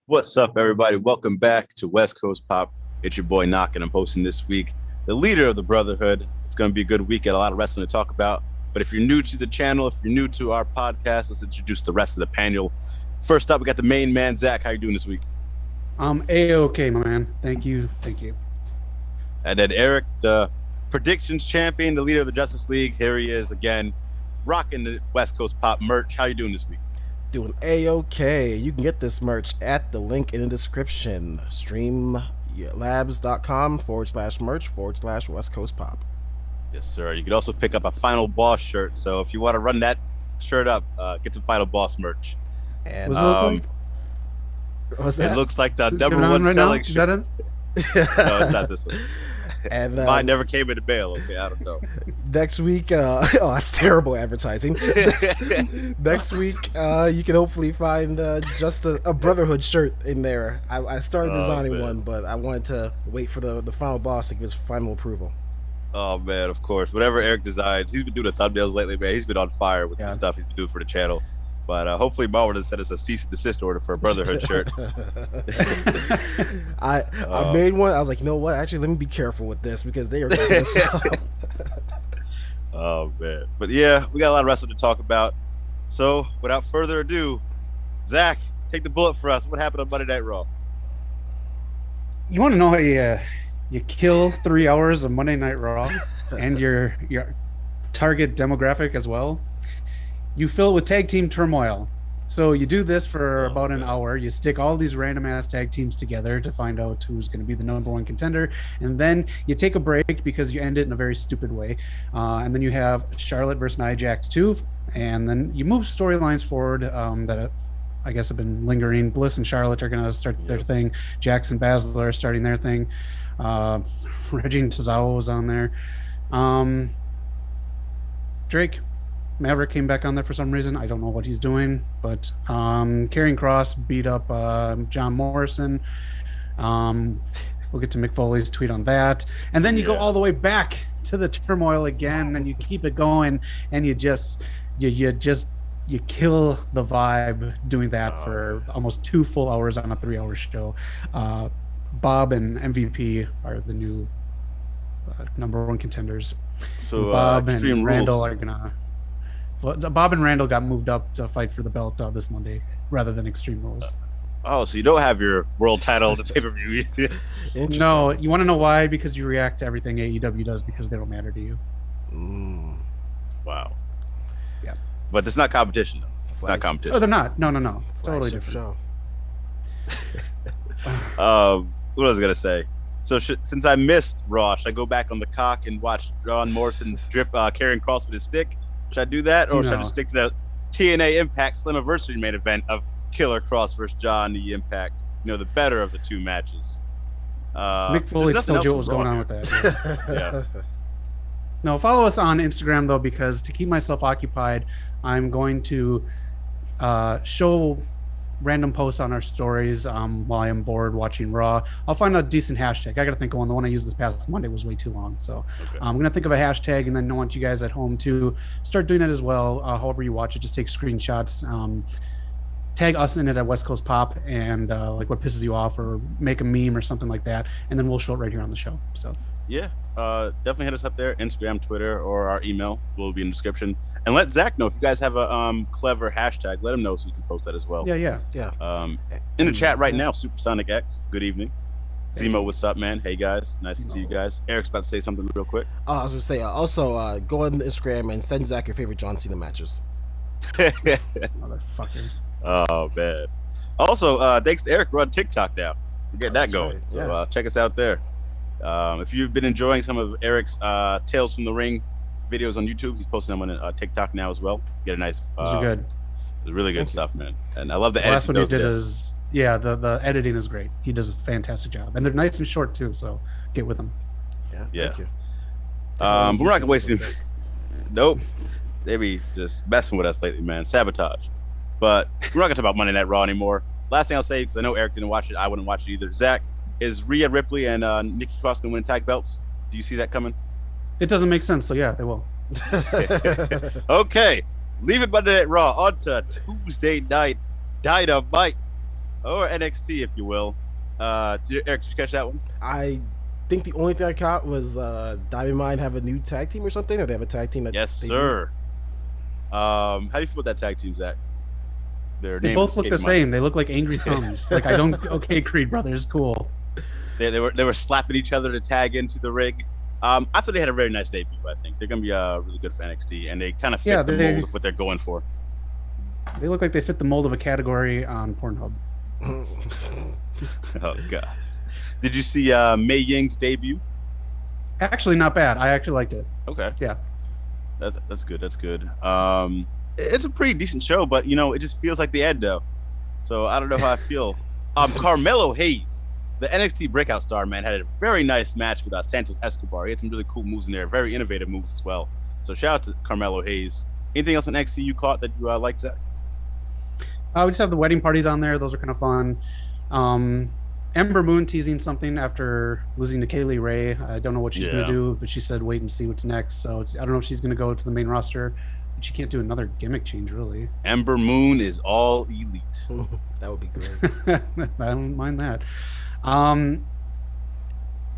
What's up, everybody? Welcome back to West Coast Pop. It's your boy Noc, and I'm hosting this week, the leader of the Brotherhood. It's going to be a good week. Got a lot of wrestling to talk about. But if you're new to the channel, if you're new to our podcast, let's introduce the rest of the panel. First up, we got the main man, Zach. How you doing this week? I'm A-OK, my man. Thank you. And then Eric, the predictions champion, the leader of the Justice League. Here he is again, rocking the West Coast Pop merch. How you doing this week? Doing A-OK. You can get this merch at the link in the description. Streamlabs.com/merch/West Coast Pop. Yes, sir. You can also pick up a Final Boss shirt. So if you want to run that shirt up, get some Final Boss merch. And What's that? It looks like the number one right selling now? Is that shirt. it? No, it's not this one. And Mine never came into bail. Okay, I don't know. next week, that's terrible advertising. Next week, you can hopefully find just a Brotherhood shirt in there. I started designing one, but I wanted to wait for the Final Boss to give his final approval. Oh man, of course. Whatever Eric designs, he's been doing the thumbnails lately, man. He's been on fire with the stuff he's been doing for the channel. But hopefully Marvel does send us a cease and desist order for a Brotherhood shirt. I made one. I was like, you know what? Actually, let me be careful with this because they are going to sell. Oh man. But yeah, we got a lot of wrestling to talk about. So without further ado, Zach, take the bullet for us. What happened on Monday Night Raw? You want to know how you kill 3 hours of Monday Night Raw and your target demographic as well? You fill it with tag team turmoil. So you do this for about an hour. You stick all these random ass tag teams together to find out who's going to be the number one contender. And then you take a break because you end it in a very stupid way. And then you have Charlotte versus Nia Jax 2. And then you move storylines forward that I guess have been lingering. Bliss and Charlotte are going to start their thing. Jax and Baszler are starting their thing. Reggie and Tozawa was on there. Drake Maverick came back on there for some reason. I don't know what he's doing, but Karrion Kross beat up John Morrison. We'll get to Mick Foley's tweet on that. And then you go all the way back to the turmoil again, and you keep it going, and you kill the vibe doing that for almost 2 full hours on a 3-hour show. Bob and MVP are the new number one contenders. So Bob and Extreme Randall Rules are gonna. Well, Bob and Randall got moved up to fight for the belt this Monday rather than Extreme Rules. So you don't have your world title at the pay-per-view. No, you want to know why? Because you react to everything AEW does because they don't matter to you. What? Yeah. But it's not competition, though. It's not competition. Oh, they're not. No. Totally different. Show. What was I going to say? So since I missed Raw, should I go back on the cock and watch John Morrison drip Karrion Kross with his stick? Should I do that, or should I just stick to the TNA Impact Slammiversary main event of Killer Kross versus John the Impact? You know, the better of the two matches. Mick Foley told you what was going on with that. Yeah. No, follow us on Instagram though, because to keep myself occupied, I'm going to show random posts on our stories while I am bored watching Raw. I'll find a decent hashtag. I gotta think of one. The one I used this past Monday was way too long, so I'm gonna think of a hashtag, and then I want you guys at home to start doing it as well. However you watch it, just take screenshots, tag us in it at West Coast Pop, and like what pisses you off, or make a meme or something like that, and then we'll show it right here on the show. So yeah, definitely hit us up there, Instagram, Twitter, or our email will be in the description. And let Zach know if you guys have a clever hashtag. Let him know so you can post that as well. Yeah. In the chat right now, Supersonic X, good evening. Zemo, what's up, man? Hey, guys. Nice to see you guys. Eric's about to say something real quick. I was going to say, also, go on Instagram and send Zach your favorite John Cena matches. Motherfucker. Oh, man. Also, thanks to Eric, we're on TikTok now. We're getting that going. Right. So check us out there. If you've been enjoying some of Eric's Tales from the Ring videos on YouTube, he's posting them on TikTok now as well. Get a nice. Those are good. Really good stuff, man. And I love the last one he did is the editing is great. He does a fantastic job, and they're nice and short too. So get with them. Yeah. Thank you. But we're not gonna waste any. Nope. They be just messing with us lately, man. Sabotage. But we're not gonna talk about Monday Night Raw anymore. Last thing I'll say, because I know Eric didn't watch it, I wouldn't watch it either. Zach, is Rhea Ripley and Nikki Cross gonna win tag belts? Do you see that coming? It doesn't make sense, so yeah, they will. Okay, leave it Monday Night Raw. On to Tuesday Night Dynamite. or NXT, if you will. Eric, did you catch that one? I think the only thing I caught was Diamond Mine have a new tag team or something, or they have a tag team that. Yes, sir. How do you feel about that tag team, Zach? They both look the same. They look like angry thumbs. Like I don't. Okay, Creed Brothers, cool. They were slapping each other to tag into the rig. I thought they had a very nice debut. I think they're gonna be really good for NXT, and they kind of fit the mold of what they're going for. They look like they fit the mold of a category on Pornhub. Oh god! Did you see Mei Ying's debut? Actually, not bad. I actually liked it. Okay. Yeah. That's good. That's good. It's a pretty decent show, but it just feels like the end though. So I don't know how I feel. Carmelo Hayes, the NXT breakout star, man, had a very nice match with Santos Escobar. He had some really cool moves in there, very innovative moves as well. So shout out to Carmelo Hayes. Anything else in NXT you caught that you liked, Zach? We just have the wedding parties on there. Those are kind of fun. Ember Moon teasing something after losing to Kaylee Ray. I don't know what she's going to do, but she said wait and see what's next. So I don't know if she's going to go to the main roster. But she can't do another gimmick change, really. Ember Moon is all elite. That would be great. I don't mind that.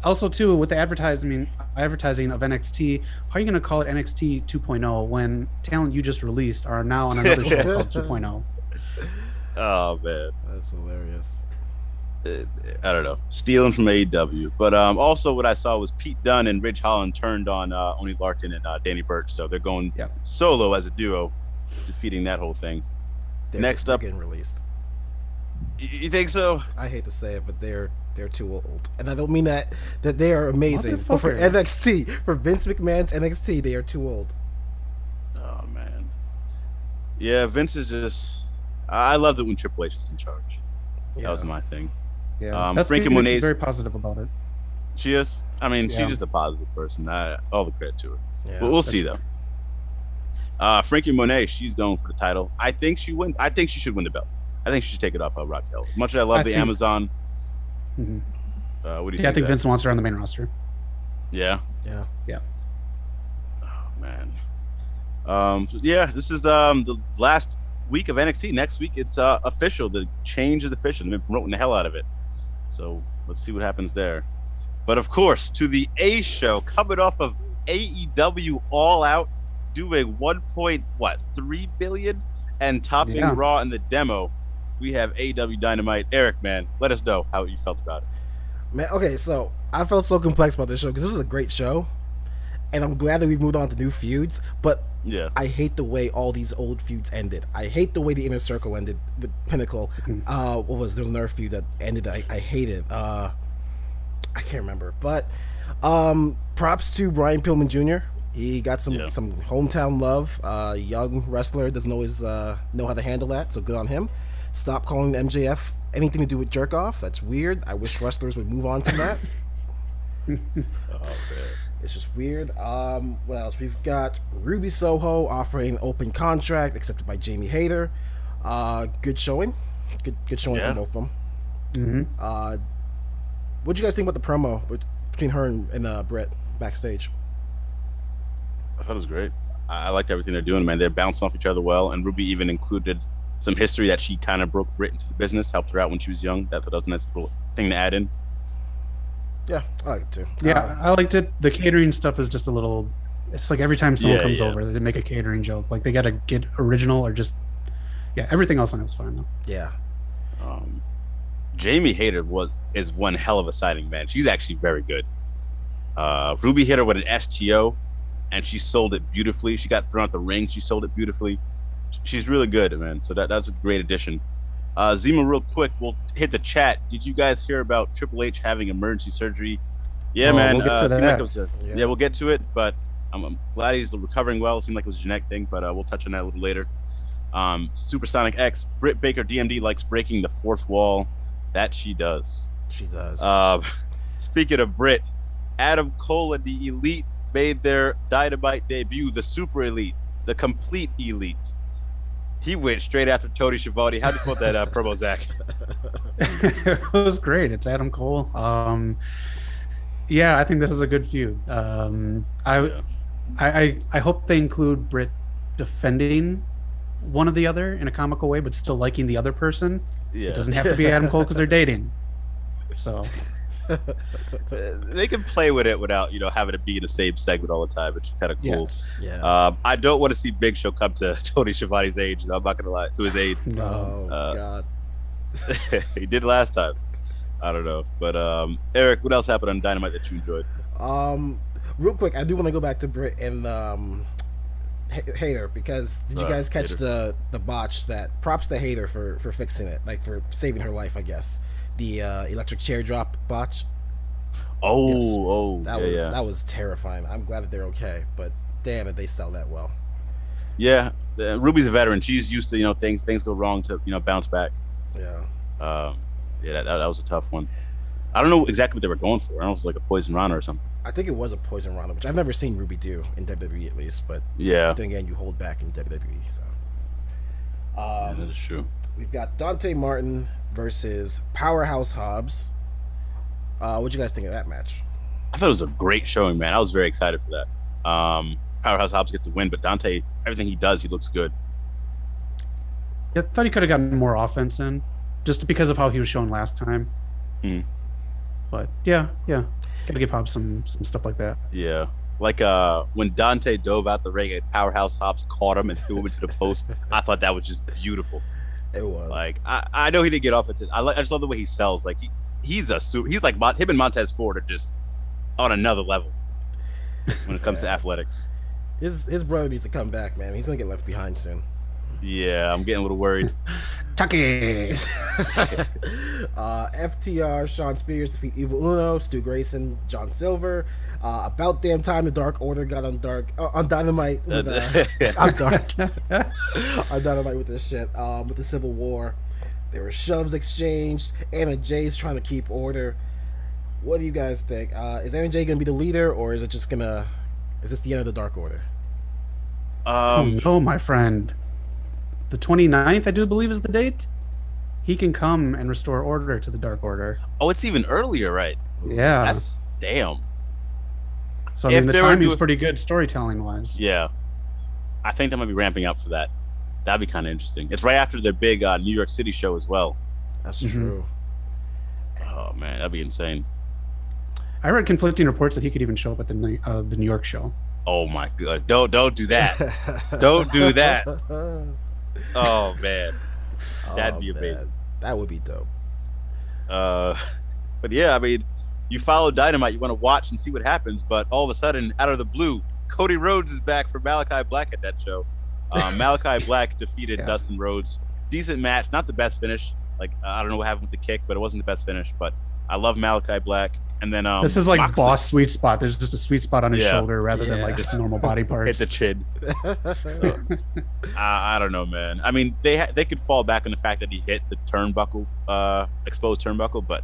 Also, too, with the advertising of NXT, how are you going to call it NXT 2.0 when talent you just released are now on another show called 2.0? Oh, man. That's hilarious. I don't know. Stealing from AEW. But also what I saw was Pete Dunne and Ridge Holland turned on Oney Larkin and Danny Burch. So they're going solo as a duo, defeating that whole thing. Next up, getting released. You think so? I hate to say it, but they're too old. And I don't mean that they are amazing. But for NXT, for Vince McMahon's NXT, they are too old. Oh, man. Yeah, Vince is just... I loved it when Triple H was in charge. That was my thing. Yeah, Frankie Monet's very positive about it. She is. I mean, she's just a positive person. All the credit to her. Yeah, but we'll see though. Frankie Monet, she's going for the title. I think she wins. I think she should win the belt. I think she should take it off of Raquel. As much as I love the Amazon. Mm-hmm. What do you think? I think Vince wants her on the main roster. Yeah. Yeah. Yeah. Oh man. This is the last week of NXT. Next week it's official. The change is official. They've been promoting the hell out of it. So let's see what happens there. But of course, to the A show, coming off of AEW All Out, doing 1.3 billion and topping Raw in the demo. We have AEW Dynamite. Eric, man, let us know how you felt about it. Man, okay, so I felt so complex about this show because it was a great show, and I'm glad that we moved on to new feuds. But I hate the way all these old feuds ended. I hate the way the Inner Circle ended with Pinnacle. There was another feud that ended. I hated. I can't remember, but props to Brian Pillman Jr. He got some hometown love. Young wrestler, doesn't always know how to handle that, so good on him. Stop calling MJF anything to do with jerk off. That's weird. I wish wrestlers would move on from that. Oh man. It's just weird. What else? We've got Ruby Soho offering an open contract accepted by Jamie Hayter. Good showing. Good showing from both of them. Mm-hmm. What'd you guys think about the promo between her and Brett backstage? I thought it was great. I liked everything they're doing, man. They're bouncing off each other well, and Ruby even included some history that she kind of broke Britt into the business, helped her out when she was young. That was a nice little thing to add in. Yeah, I like it too. Yeah, I liked it. The catering stuff is just a little... It's like every time someone comes over, they make a catering joke. Like, they got to get original or just... Yeah, everything else on it was fine, though. Yeah. Jamie Hayter is one hell of a signing, man. She's actually very good. Ruby hit her with an STO, and she sold it beautifully. She got thrown out the ring. She sold it beautifully. She's really good, man. So that's a great addition. Zima, real quick, we'll hit the chat. Did you guys hear about Triple H having emergency surgery? Yeah, man. We'll get to that. Like it was we'll get to it, but I'm glad he's recovering well. It seemed like it was a genetic thing, but we'll touch on that a little later. Supersonic X, Britt Baker DMD likes breaking the fourth wall. That she does. She does. Speaking of Britt, Adam Cole and the Elite made their Dynamite debut, the Super Elite, the Complete Elite. He went straight after Tony Schiavone. How do you put that promo, Zach? It was great. It's Adam Cole. I think this is a good feud. I hope they include Britt defending one or the other in a comical way, but still liking the other person. Yeah. It doesn't have to be Adam Cole because they're dating. So they can play with it without, having to be in the same segment all the time, which is kind of cool. yes. Yeah. I don't want to see Big Show come to Tony Schiavone's age. I'm not gonna lie, to his aid. Oh God. He did last time. I don't know, but Eric, what else happened on Dynamite that you enjoyed? Real quick, I do want to go back to Britt and Hayter, because did you guys catch the botch that? Props to Hayter for fixing it, like for saving her life, I guess. The electric chair drop botch. That was terrifying. I'm glad that they're okay, but damn it, they sell that well. Yeah, Ruby's a veteran. She's used to things go wrong to bounce back. Yeah. That was a tough one. I don't know exactly what they were going for. I don't know if it was like a poison Rana or something. I think it was a poison Rana, which I've never seen Ruby do in WWE at least. But yeah, then again, you hold back in WWE. So that is true. We've got Dante Martin versus Powerhouse Hobbs. What'd you guys think of that match? I thought it was a great showing, man. I was very excited for that. Powerhouse Hobbs gets a win, but Dante, everything he does, he looks good. I thought he could have gotten more offense in, just because of how he was shown last time. But yeah, gotta give Hobbs some stuff like that. Yeah, like when Dante dove out the ring and Powerhouse Hobbs caught him and threw him into the post. I thought that was just beautiful. It was. Like I know he didn't get offensive. I just love the way he sells. Like he's like him and Montez Ford are just on another level when it comes to athletics. His brother needs to come back, man. He's gonna get left behind soon. Yeah, I'm getting a little worried. Tucky. FTR, Sean Spears defeat Evil Uno, Stu Grayson, John Silver. About damn time the Dark Order got on Dynamite. On Dynamite with this shit. With the Civil War, there were shoves exchanged. Anna Jay's trying to keep order. What do you guys think? Is Anna Jay gonna be the leader, or is this the end of the Dark Order? No, my friend. The 29th, I do believe, is the date. He can come and restore order to the Dark Order. Oh, it's even earlier, right? Yeah. That's damn. So I mean, the timing's pretty good storytelling wise. Yeah, I think they might be ramping up for that. That'd be kind of interesting. It's right after their big New York City show as well. That's true. Oh man, that'd be insane. I read conflicting reports that he could even show up at the New York show. Oh my god! Don't do that! Don't do that! Oh man, that'd be amazing. Man. That would be dope. But yeah, I mean, you follow Dynamite, you want to watch and see what happens, but all of a sudden, out of the blue, Cody Rhodes is back for Malachi Black at that show. Malachi Black defeated Dustin Rhodes. Decent match, not the best finish. Like I don't know what happened with the kick, but it wasn't the best finish. But I love Malachi Black. And then this is like Moxley. Boss sweet spot. There's just a sweet spot on his shoulder rather than like just normal body parts. Hit the chin. I don't know, man. I mean, they could fall back on the fact that he hit the turnbuckle, exposed turnbuckle, but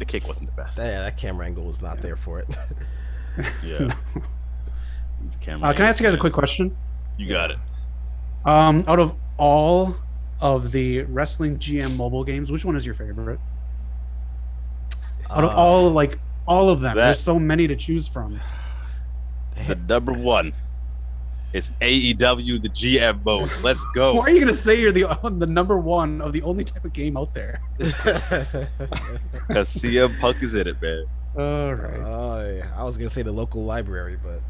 the kick wasn't the best. Yeah, that camera angle was not there for it. Yeah. Can I ask you guys a quick question? You got it. Out of all of the Wrestling GM mobile games, which one is your favorite? Out of all of them, there's so many to choose from. The number one is AEW the GM mode. Let's go. Why are you gonna say you're the number one of the only type of game out there? Because CM Punk is in it, man. All right. I was gonna say the local library, but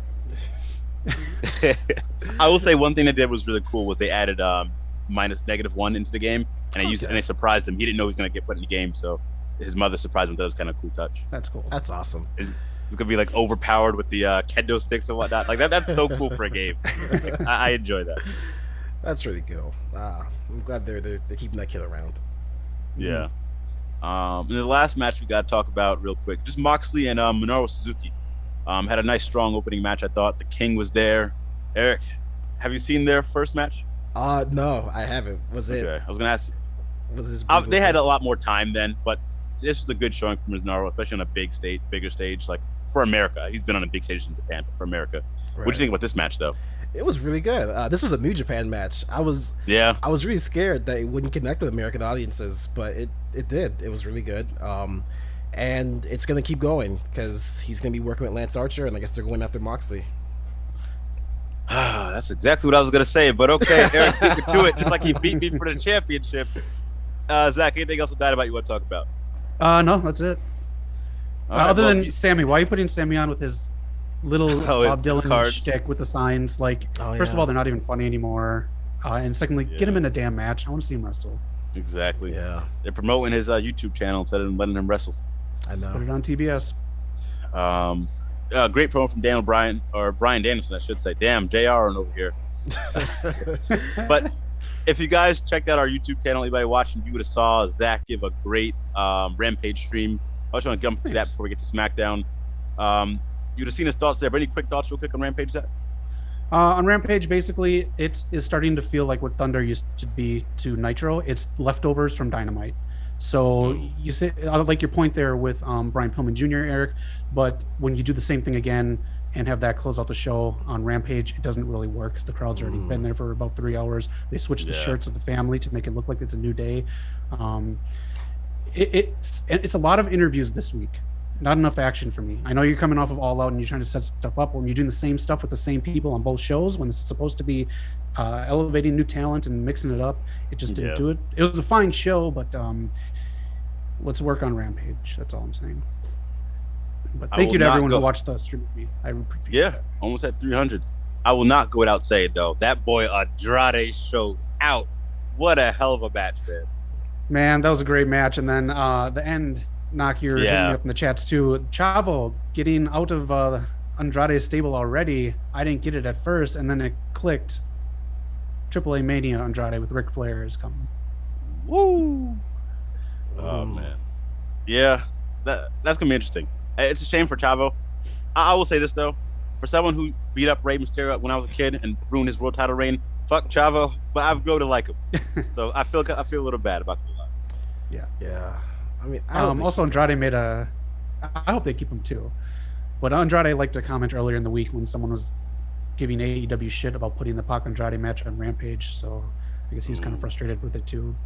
I will say one thing they did was really cool was they added -1 into the game, and they used it, and they surprised him. He didn't know he was gonna get put in the game, so his mother surprised him. That was kind of a cool touch. That's cool. That's awesome. It's gonna be like overpowered with the kendo sticks and whatnot. Like that's so cool for a game. Like, I enjoy that. That's really cool. I'm glad they're keeping that kid around. Yeah. In the last match we got to talk about real quick, just Moxley and Minoru Suzuki had a nice strong opening match. I thought the King was there. Eric, have you seen their first match? No, I haven't. Was it? Okay. I was gonna ask. Was this? They had a lot more time then, but this was a good showing from Minoru, especially on a bigger stage, like for America. He's been on a big stage in Japan, but for America. Right. What do you think about this match, though? It was really good. This was a New Japan match. I was really scared that it wouldn't connect with American audiences, but it did. It was really good. And it's gonna keep going because he's gonna be working with Lance Archer, and I guess they're going after Moxley. That's exactly what I was gonna say. But okay, Eric, beat me to it, just like he beat me for the championship. Zach, anything else with Dynamite you want to talk about? No, that's it. Other than Sammy, why are you putting Sammy on with his little Bob Dylan shtick with the signs? Like, first of all, they're not even funny anymore. And secondly, get him in a damn match. I want to see him wrestle. Exactly. Yeah. They're promoting his YouTube channel instead of letting him wrestle. I know. Put it on TBS. Great promo from Bryan Danielson, I should say. Damn, JR over here. But if you guys checked out our YouTube channel, anybody watching, you would have saw Zach give a great Rampage stream. I just want to jump to that before we get to SmackDown. You'd have seen his thoughts there, but any quick thoughts real quick on Rampage, Zach? On Rampage, basically, it is starting to feel like what Thunder used to be to Nitro. It's leftovers from Dynamite. So you say, I like your point there with Brian Pillman Jr., Eric, but when you do the same thing again and have that close out the show on Rampage, it doesn't really work because the crowd's already been there for about 3 hours. They switched the shirts of the family to make it look like it's a new day. It's a lot of interviews this week. Not enough action for me. I know you're coming off of All Out and you're trying to set stuff up. When you're doing the same stuff with the same people on both shows, when it's supposed to be elevating new talent and mixing it up, it just didn't do it. It was a fine show, but let's work on Rampage. That's all I'm saying. But thank you to everyone who watched the stream with me. I appreciate that. Almost at 300. I will not go without saying, though, that boy Andrade showed out. What a hell of a match, man. Man, that was a great match. And then the end, Noc, you're hitting me up in the chats too. Chavo getting out of Andrade's stable already. I didn't get it at first, and then it clicked. AAA Mania Andrade with Ric Flair is coming. Woo! Oh, man. Yeah, that's going to be interesting. It's a shame for Chavo. I will say this, though. For someone who beat up Rey Mysterio when I was a kid and ruined his world title reign, fuck Chavo, but I've grown to like him. So I feel a little bad about it. Yeah. I mean, also Andrade made I hope they keep him too. But Andrade liked to comment earlier in the week when someone was giving AEW shit about putting the Pac Andrade match on Rampage. So I guess he was kind of frustrated with it too.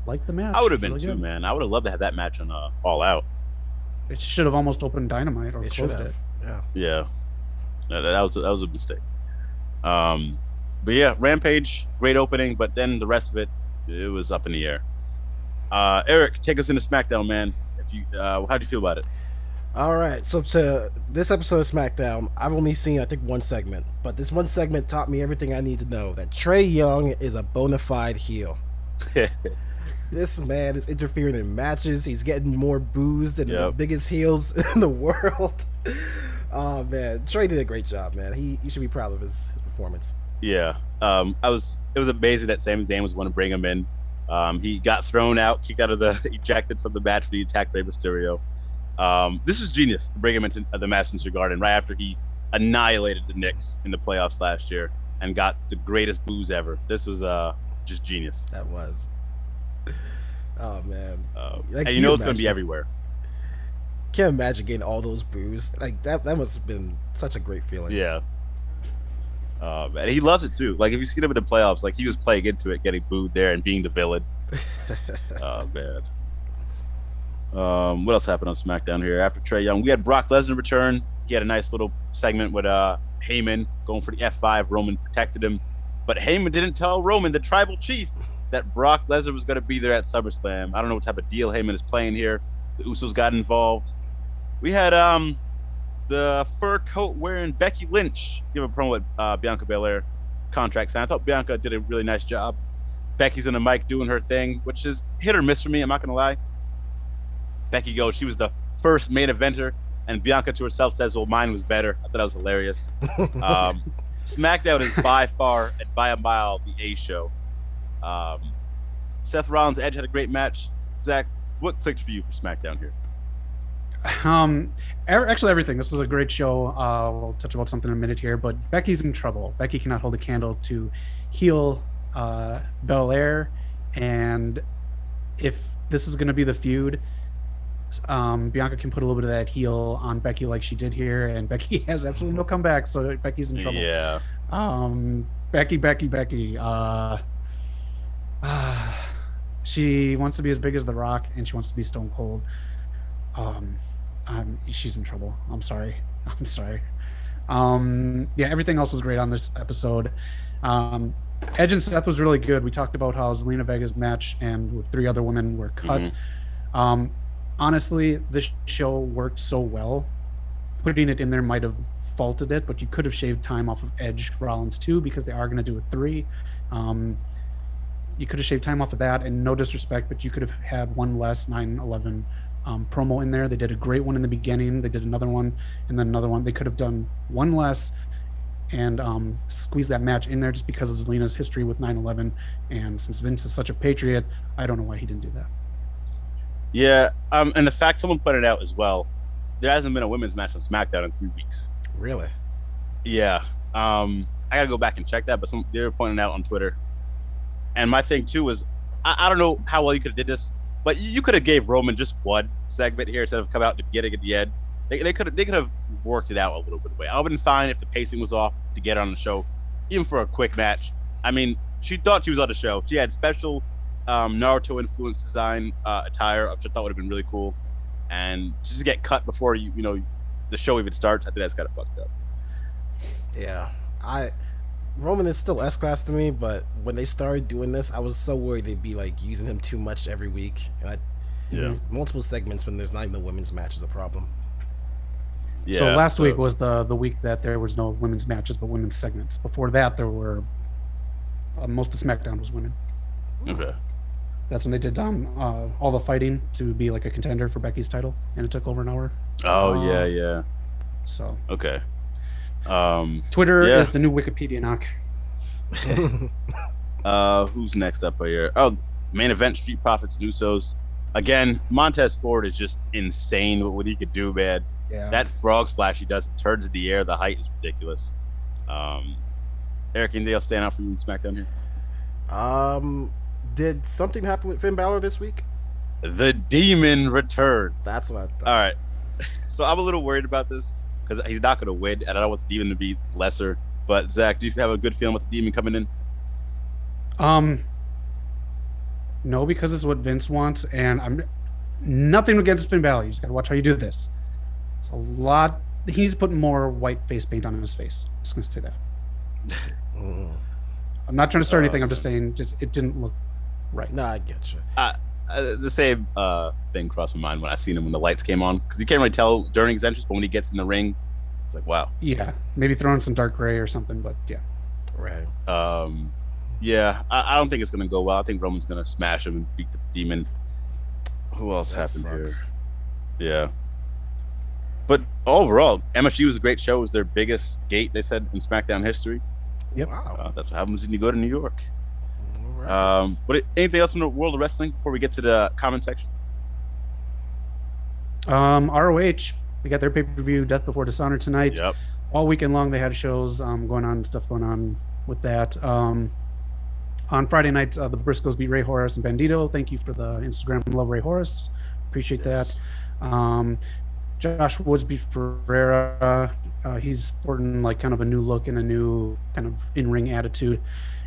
Like the match. I would have been too, man. I would have loved to have that match on All Out. It should have almost opened Dynamite or closed it. Yeah. That was a mistake. But yeah, Rampage, great opening, but then the rest of it was up in the air. Eric, take us into SmackDown, man. How do you feel about it? All right, so to this episode of SmackDown, I've only seen, I think, one segment, but this one segment taught me everything I need to know, that Trae Young is a bona fide heel. This man is interfering in matches. He's getting more boos than the biggest heels in the world. Oh, man. Trae did a great job, man. He should be proud of his performance. Yeah. It was amazing that Sami Zayn was one to bring him in. He got thrown out, kicked out of ejected from the match when he attacked Rey Mysterio. This is genius to bring him into the Madison Square Garden right after he annihilated the Knicks in the playoffs last year and got the greatest boos ever. This was just genius. That was. Oh, man. And you know it's going to be everywhere. Can't imagine getting all those boos. Like, that must have been such a great feeling. Yeah. And he loves it, too. Like, if you see him in the playoffs, like, he was playing into it, getting booed there and being the villain. Oh, man. What else happened on SmackDown here? After Trae Young, we had Brock Lesnar return. He had a nice little segment with Heyman going for the F5. Roman protected him. But Heyman didn't tell Roman, the tribal chief, that Brock Lesnar was going to be there at SummerSlam. I don't know what type of deal Heyman is playing here. The Usos got involved. We had the fur coat wearing Becky Lynch give a promo with Bianca Belair contract sign. I thought Bianca did a really nice job. Becky's on the mic doing her thing, which is hit or miss for me. I'm not going to lie. Becky goes, she was the first main eventer, and Bianca to herself says, well, mine was better. I thought that was hilarious. SmackDown is by far and by a mile the A show. Seth Rollins Edge had a great match. Zach, what clicked for you for SmackDown here? Actually everything. This was a great show. We'll touch about something in a minute here, but Becky's in trouble. Becky cannot hold a candle to heel Belair, and if this is going to be the feud, Bianca can put a little bit of that heel on Becky like she did here, and Becky has absolutely no comeback, so Becky's in trouble. Yeah. Becky. She wants to be as big as The Rock, and she wants to be Stone Cold. She's in trouble. I'm sorry. Yeah, everything else was great on this episode. Edge and Seth was really good. We talked about how Zelina Vega's match and with 3 other women were cut. Honestly, this show worked so well. Putting it in there might have faulted it, but you could have shaved time off of Edge Rollins too, because they are going to do a 3. You could have shaved time off of that, and no disrespect, but you could have had one less 9/11 promo in there. They did a great one in the beginning. They did another one, and then another one. They could have done one less and squeeze that match in there just because of Zelina's history with 9/11. And since Vince is such a patriot, I don't know why he didn't do that. Yeah, and the fact someone pointed out as well, there hasn't been a women's match on SmackDown in 3 weeks. Really? Yeah. I gotta go back and check that, but they were pointing out on Twitter. And my thing too was, I don't know how well you could have did this, but you could have gave Roman just one segment here instead of come out to get it at the end. They could have worked it out a little bit. I would have been fine if the pacing was off to get on the show, even for a quick match. I mean, she thought she was on the show. She had special Naruto influence design attire, which I thought would have been really cool. And just to get cut before the show even starts, I think that's kind of fucked up. Yeah, Roman is still S-class to me, but when they started doing this, I was so worried they'd be like using him too much every week. Multiple segments when there's not even a women's match is a problem. Yeah, so last week was the week that there was no women's matches but women's segments. Before that, there were most of SmackDown was women. Okay. That's when they did all the fighting to be like a contender for Becky's title, and it took over an hour. Oh yeah. So okay. Twitter is the new Wikipedia, Noc. Who's next up here? Oh, main event: Street Profits and Usos. Again, Montez Ford is just insane with what he could do, man. Yeah. That frog splash he does, it turns in the air. The height is ridiculous. Eric, anything else stand out for you in SmackDown here? Did something happen with Finn Balor this week? The Demon returned. That's what I thought. All right. So I'm a little worried about this because he's not going to win, and I don't want the Demon to be lesser. But Zach, do you have a good feeling with the Demon coming in? No, because it's what Vince wants, and I'm nothing against Finn Balor. You just got to watch how you do this. It's a lot. He needs to put more white face paint on his face. I'm just going to say that. I'm not trying to start anything. I'm just saying, it didn't look right. No, I get you. The same thing crossed my mind when I seen him when the lights came on, because you can't really tell during his entrance, but when he gets in the ring, it's like, wow. Yeah, maybe throw in some dark gray or something, but yeah. Right. Yeah, I don't think it's gonna go well. I think Roman's gonna smash him and beat the Demon. Who else happened here? Yeah. But overall, MSG was a great show. It was their biggest gate, they said, in SmackDown history. Yep. Wow. That's what happens when you go to New York. All right. But anything else in the world of wrestling before we get to the comment section? ROH, they got their pay-per-view Death Before Dishonor tonight. Yep. All weekend long they had shows going on, stuff going on with that. On Friday night, the Briscoes beat Ray Horace and Bandito. Thank you for the Instagram love, Ray Horace. Appreciate that. Josh Woods beat Ferreira. He's sporting like kind of a new look and a new kind of in-ring attitude.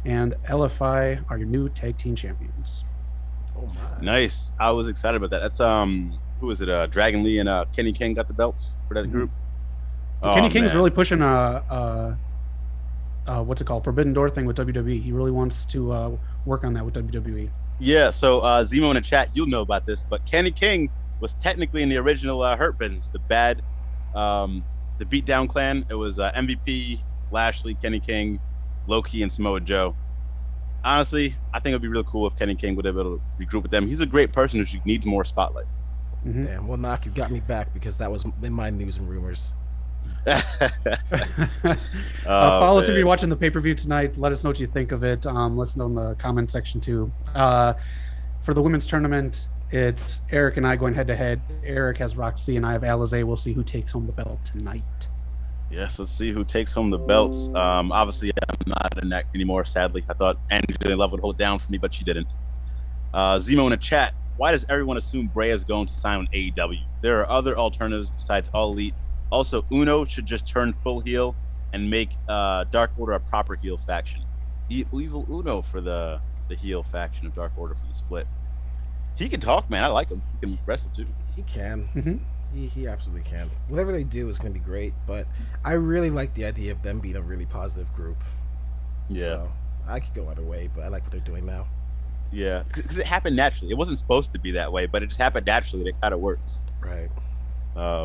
And LFI are your new tag team champions. Oh my! Nice. I was excited about that. That's who is it? Dragon Lee and Kenny King got the belts for that group. Kenny King's really pushing what's it called? Forbidden Door thing with WWE. He really wants to work on that with WWE. Yeah. So Zemo in the chat, you'll know about this, but Kenny King was technically in the original Hurt Business, the Beatdown Clan. It was MVP, Lashley, Kenny King, Loki, and Samoa Joe. Honestly, I think it'd be really cool if Kenny King would have been able to regroup with them. He's a great person who needs more spotlight. Mm-hmm. Damn, well, Noc, you got me back because that was in my news and rumors. Follow us if you're watching the pay-per-view tonight. Let us know what you think of it. Let us know in the comment section too. For the women's tournament, it's Eric and I going head-to-head. Eric has Roxy and I have Alizé. We'll see who takes home the belt tonight. Yes, let's see who takes home the belts. Obviously, I'm not a neck anymore, sadly. I thought Angela Love would hold it down for me, but she didn't. Zemo in the chat, why does everyone assume Bray is going to sign with AEW? There are other alternatives besides All Elite. Also, Uno should just turn full heel and make Dark Order a proper heel faction. Evil Uno for the heel faction of Dark Order for the split. He can talk, man. I like him. He can wrestle, too. He can. Mm-hmm. He absolutely can. Whatever they do is going to be great, but I really like the idea of them being a really positive group. Yeah. So I could go either way, but I like what they're doing now. Yeah, because it happened naturally. It wasn't supposed to be that way, but it just happened naturally. And it kind of works. Right. I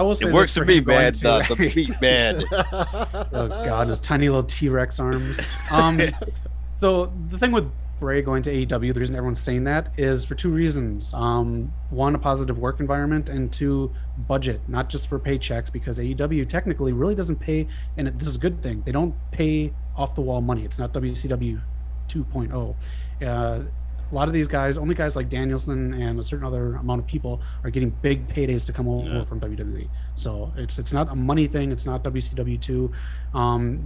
will say it works for me, man. The beat, man. Oh God, his tiny little T-Rex arms. So the thing with Bray going to AEW, the reason everyone's saying that is for two reasons. One, a positive work environment, and two, budget, not just for paychecks, because AEW technically really doesn't pay, and this is a good thing, they don't pay off the wall money. It's not WCW 2.0. A lot of these guys, only guys like Danielson and a certain other amount of people are getting big paydays to come over from WWE. So it's not a money thing. It's not WCW 2.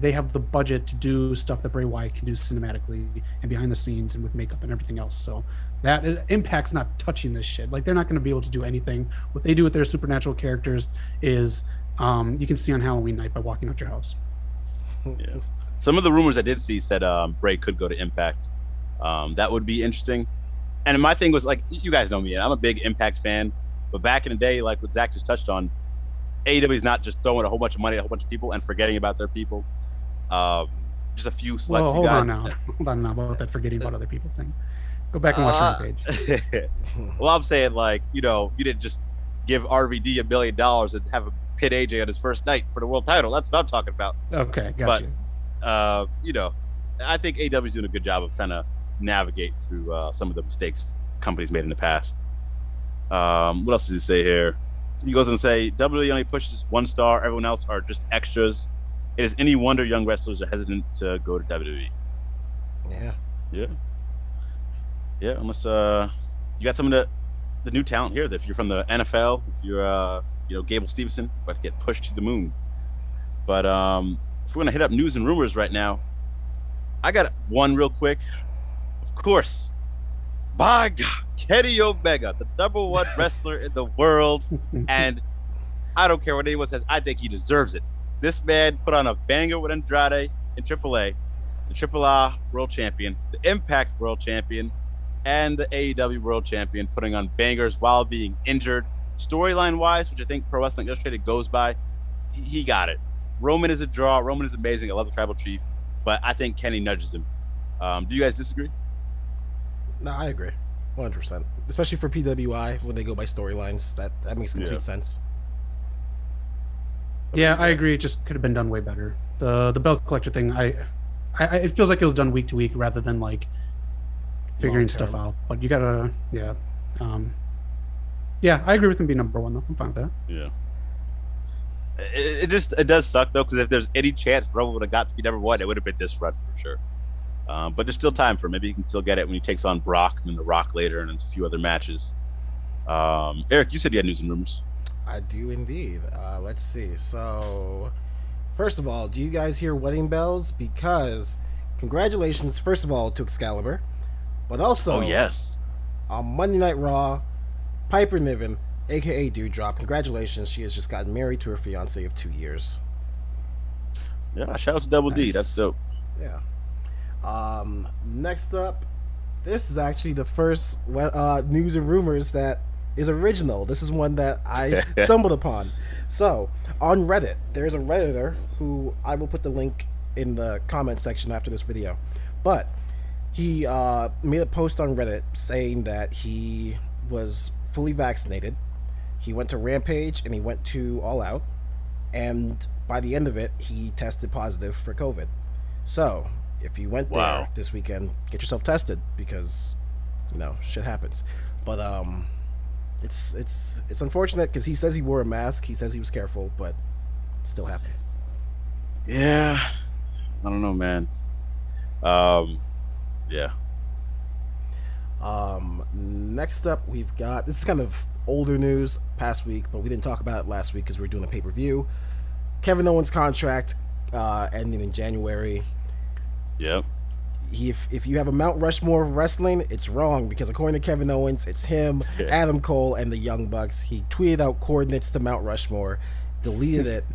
They have the budget to do stuff that Bray Wyatt can do cinematically and behind the scenes and with makeup and everything else. So that is, Impact's not touching this shit. Like, they're not going to be able to do anything. What they do with their supernatural characters is you can see on Halloween night by walking out your house. Yeah. Some of the rumors I did see said Bray could go to Impact. That would be interesting. And my thing was, like, you guys know me, I'm a big Impact fan, but back in the day, like what Zach just touched on, AEW is not just throwing a whole bunch of money at a whole bunch of people and forgetting about their people. Just a few select few guys. Hold on now about that forgetting about other people thing. Go back and watch Rampage. Well, I'm saying, like, you didn't just give RVD $1 million and have him pit AJ on his first night for the world title. That's what I'm talking about. Okay, gotcha. But I think AEW is doing a good job of trying to navigate through some of the mistakes companies made in the past. What else does he say here? He goes on to say, WWE only pushes 1 star. Everyone else are just extras. It is any wonder young wrestlers are hesitant to go to WWE. Yeah. Unless you got some of the new talent here. If you're from the NFL, if you're Gable Stevenson, about to get pushed to the moon. But if we're gonna hit up news and rumors right now, I got one real quick. Of course, by God, Kenny Omega, the #1 wrestler in the world, and I don't care what anyone says, I think he deserves it. This man put on a banger with Andrade in AAA, the AAA World Champion, the Impact World Champion, and the AEW World Champion, putting on bangers while being injured. Storyline-wise, which I think Pro Wrestling Illustrated goes by, he got it. Roman is a draw. Roman is amazing. I love the Tribal Chief, but I think Kenny nudges him. Do you guys disagree? No, I agree, 100%. Especially for PWI, when they go by storylines, that makes complete sense. Yeah, I agree. It just could have been done way better. The belt collector thing, it feels like it was done week to week rather than like figuring stuff out. But you gotta, I agree with him being #1 though. I'm fine with that. Yeah. It does suck though, because if there's any chance Roman would have got to be #1, it would have been this run for sure. But there's still time for him. Maybe he can still get it when he takes on Brock and then The Rock later, and then a few other matches. Eric, you said you had news and rumors. I do indeed. Let's see. So, first of all, do you guys hear wedding bells? Because congratulations, first of all, to Excalibur, but also, on Monday Night Raw, Piper Niven, aka Dewdrop, congratulations, she has just gotten married to her fiance of 2 years. Yeah, shout out to Double D. That's dope. Yeah. Next up, this is actually the first news and rumors that is original. This is one that I stumbled upon. So, on Reddit, there's a Redditor who I will put the link in the comment section after this video. But he made a post on Reddit saying that he was fully vaccinated. He went to Rampage and he went to All Out. And by the end of it, he tested positive for COVID. So, if you went there this weekend, get yourself tested because, shit happens. But it's unfortunate because he says he wore a mask. He says he was careful, but it still happened. Yeah, I don't know, man. Yeah. Next up, we've got, this is kind of older news past week, but we didn't talk about it last week because we were doing a pay-per-view. Kevin Owens' contract ending in January. Yep. If you have a Mount Rushmore of wrestling, it's wrong because according to Kevin Owens, it's him, Adam Cole, and the Young Bucks. He tweeted out coordinates to Mount Rushmore, deleted it.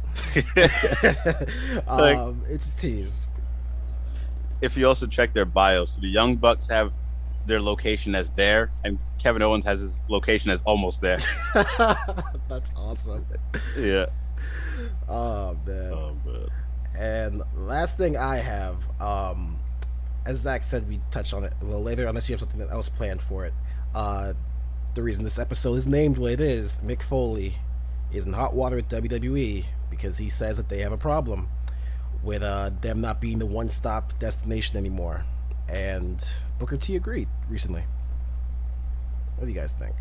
Like, it's a tease. If you also check their bios, so the Young Bucks have their location as there, and Kevin Owens has his location as almost there. That's awesome. Yeah. Oh man. And last thing I have, as Zach said, we touched on it a little later, unless you have something else planned for it. The reason this episode is named what it is, Mick Foley is in hot water at WWE because he says that they have a problem with them not being the one-stop destination anymore. And Booker T agreed recently. What do you guys think?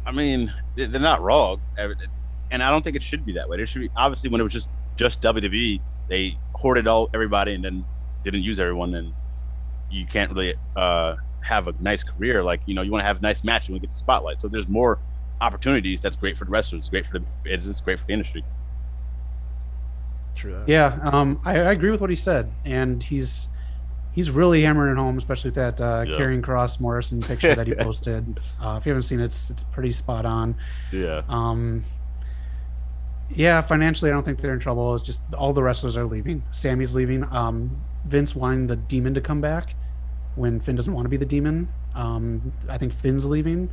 I mean, they're not wrong, and I don't think it should be that way. It should be, obviously, when it was just WWE, they hoarded everybody and then didn't use everyone, and you can't really have a nice career. Like, you want to have a nice match and we get the spotlight. So if there's more opportunities, that's great for the wrestlers, great for the business, great for the industry. True. Yeah, I agree with what he said, and he's really hammering it home, especially with that Karrion Kross Morrison picture that he posted. If you haven't seen it, it's pretty spot on. Yeah. Yeah, financially, I don't think they're in trouble. It's just all the wrestlers are leaving. Sammy's leaving. Vince wanting the Demon to come back when Finn doesn't want to be the Demon. I think Finn's leaving.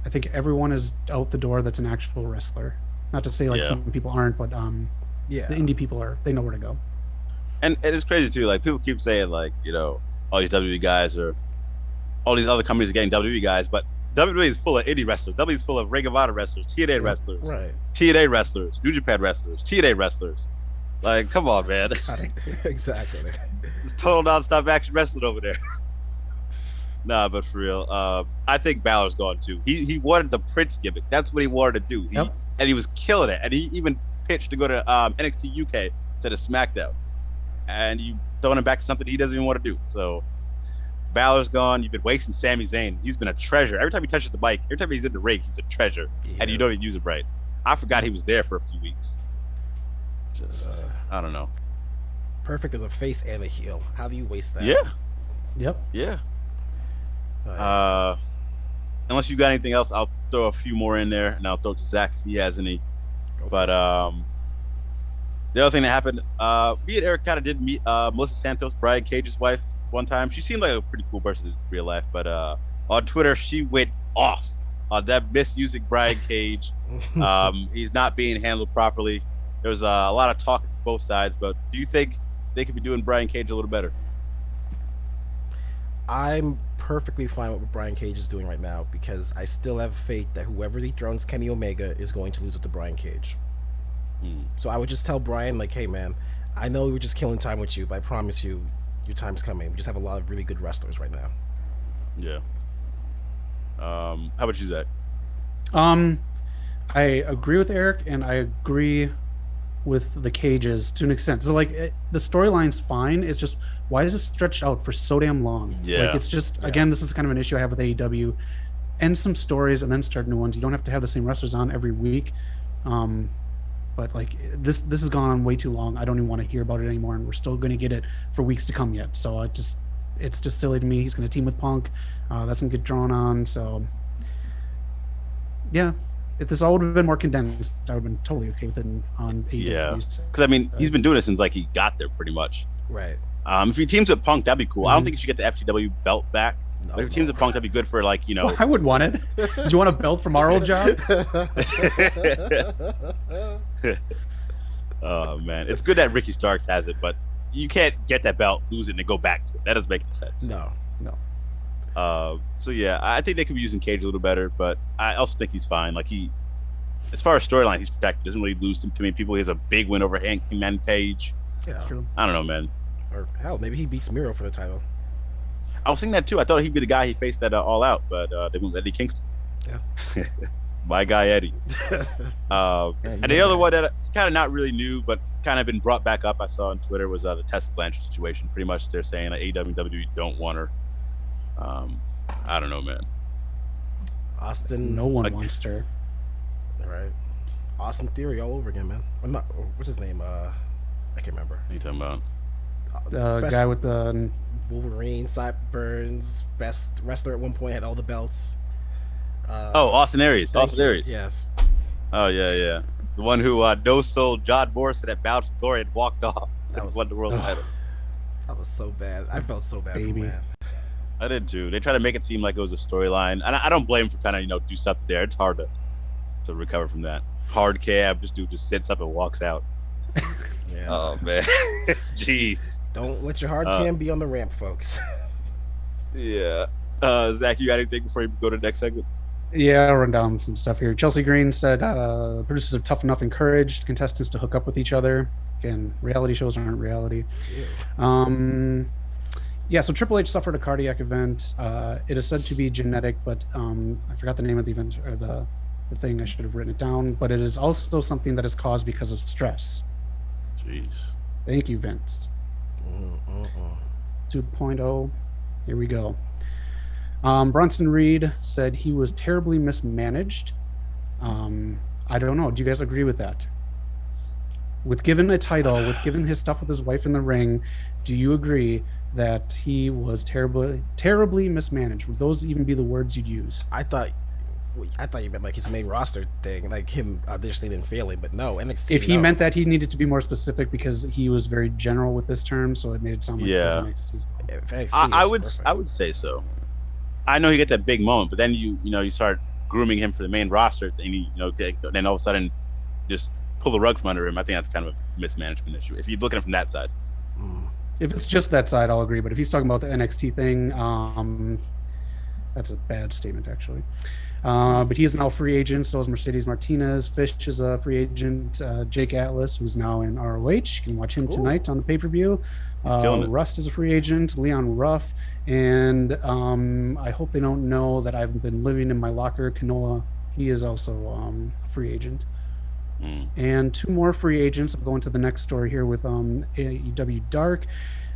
I think everyone is out the door that's an actual wrestler. Not to say like some people aren't, but the indie people are. They know where to go. And it is crazy too. Like, people keep saying like, all these WWE guys or all these other companies are getting WWE guys, but WWE is full of indie wrestlers. WWE is full of Ring of Honor wrestlers, TNA wrestlers, right? TNA wrestlers, New Japan wrestlers, TNA wrestlers. Like, come on, man. Exactly. It's total nonstop action wrestling over there. Nah, but for real, I think Balor's gone too. He wanted the Prince gimmick. That's what he wanted to do. And he was killing it. And he even pitched to go to NXT UK to the Smackdown. And you throwing him back to something he doesn't even want to do. So Balor's gone. You've been wasting Sami Zayn. He's been a treasure. Every time he touches the mic, every time he's in the ring, he's a treasure. And you don't even use it right. I forgot he was there for a few weeks. Just, I don't know. Perfect as a face and a heel. How do you waste that? Yeah. Yep. Yeah. Unless you got anything else, I'll throw a few more in there, and I'll throw it to Zach if he has any. But the other thing that happened, me and Eric kind of did meet Melissa Santos, Brian Cage's wife, one time. She seemed like a pretty cool person in real life, but on Twitter, she went off on that misusing Brian Cage. He's not being handled properly. There was a lot of talking from both sides, but do you think they could be doing Brian Cage a little better? I'm perfectly fine with what Brian Cage is doing right now because I still have faith that whoever dethrones Kenny Omega is going to lose it to Brian Cage. So I would just tell Brian, like, hey man, I know we were just killing time with you, but I promise you, your time's coming. We just have a lot of really good wrestlers right now. Yeah. How about you, Zach? I agree with Eric, and I agree with the Cages to an extent. So like the storyline's fine. It's just, why is it stretched out for so damn long? Yeah. Like, it's just, again, this is kind of an issue I have with AEW. End some stories and then start new ones. You don't have to have the same wrestlers on every week. But like this has gone on way too long. I don't even want to hear about it anymore, and we're still going to get it for weeks to come yet. So it's just silly to me. He's going to team with Punk. That's going to get drawn on. So yeah, if this all would have been more condensed, I would have been totally okay with it on AEW. Yeah, because I mean, he's been doing it since like he got there, pretty much. Right. If he teams with Punk, that'd be cool. I don't think he should get the FTW belt back. No, but if he teams with Punk, that'd be good for like, Well, I would want it. Do you want a belt from our old job? Oh man, it's good that Ricky Starks has it, but you can't get that belt, lose it, and then go back to it. That doesn't make any sense. No. So yeah, I think they could be using Cage a little better, but I also think he's fine. Like, as far as storyline, he's protected. Doesn't really lose to many people. He has a big win over Hangman Page. Yeah. I don't know, man. Or hell, maybe he beats Miro for the title. I was thinking that too. I thought he'd be the guy he faced at All Out, but they went with Eddie Kingston. Yeah. My guy Eddie. And the other one that's kind of not really new, but kind of been brought back up, I saw on Twitter, was the Tessa Blanchard situation. Pretty much they're saying that AEW don't want her. I don't know, man. Austin. No one wants her. All right. Austin Theory all over again, man. I'm not. What's his name? I can't remember. What are you talking about? The guy with the Wolverine, sideburns, best wrestler at one point, had all the belts. Austin Aries. Austin Aries. Yes. Oh yeah. The one who no-sold John Morrison at Bound for Glory and walked off. That was won the world title. That was so bad. I felt so bad for him, man. I did too. They try to make it seem like it was a storyline, and I don't blame them for trying to do stuff there. It's hard to recover from that. Hard cab, dude just sits up and walks out. Yeah. Oh man, jeez. Don't let your hard cam be on the ramp, folks. Yeah. Zach, you got anything before you go to the next segment? Yeah, I'll run down some stuff here. Chelsea Green said producers are tough enough encouraged contestants to hook up with each other. Again, reality shows aren't reality. Yeah, so Triple H suffered a cardiac event. It is said to be genetic, but I forgot the name of the event or the thing. I should have written it down. But it is also something that is caused because of stress. Jeez. Thank you, Vince. 2.0. Here we go. Bronson Reed said he was terribly mismanaged. I don't know. Do you guys agree with that? With given a title, with given his stuff with his wife in the ring, do you agree that he was terribly mismanaged? Would those even be the words you'd use? I thought you meant like his main roster thing, like him auditioning and failing, but no, NXT. If he meant that, he needed to be more specific because he was very general with this term, so it made it sound like it was NXT. I would say so. I know he got that big moment, but then you start grooming him for the main roster, and then all of a sudden just pull the rug from under him. I think that's kind of a mismanagement issue if you're looking at it from that side. If it's just that side, I'll agree. But if he's talking about the NXT thing, that's a bad statement, actually. But he is now a free agent. So is Mercedes Martinez. Fish is a free agent. Jake Atlas, who's now in ROH. You can watch him tonight on the pay-per-view. Rust is a free agent. Leon Ruff. And I hope they don't know that I've been living in my locker. Kanoa, he is also a free agent. And two more free agents. I'll go into the next story here with AEW Dark.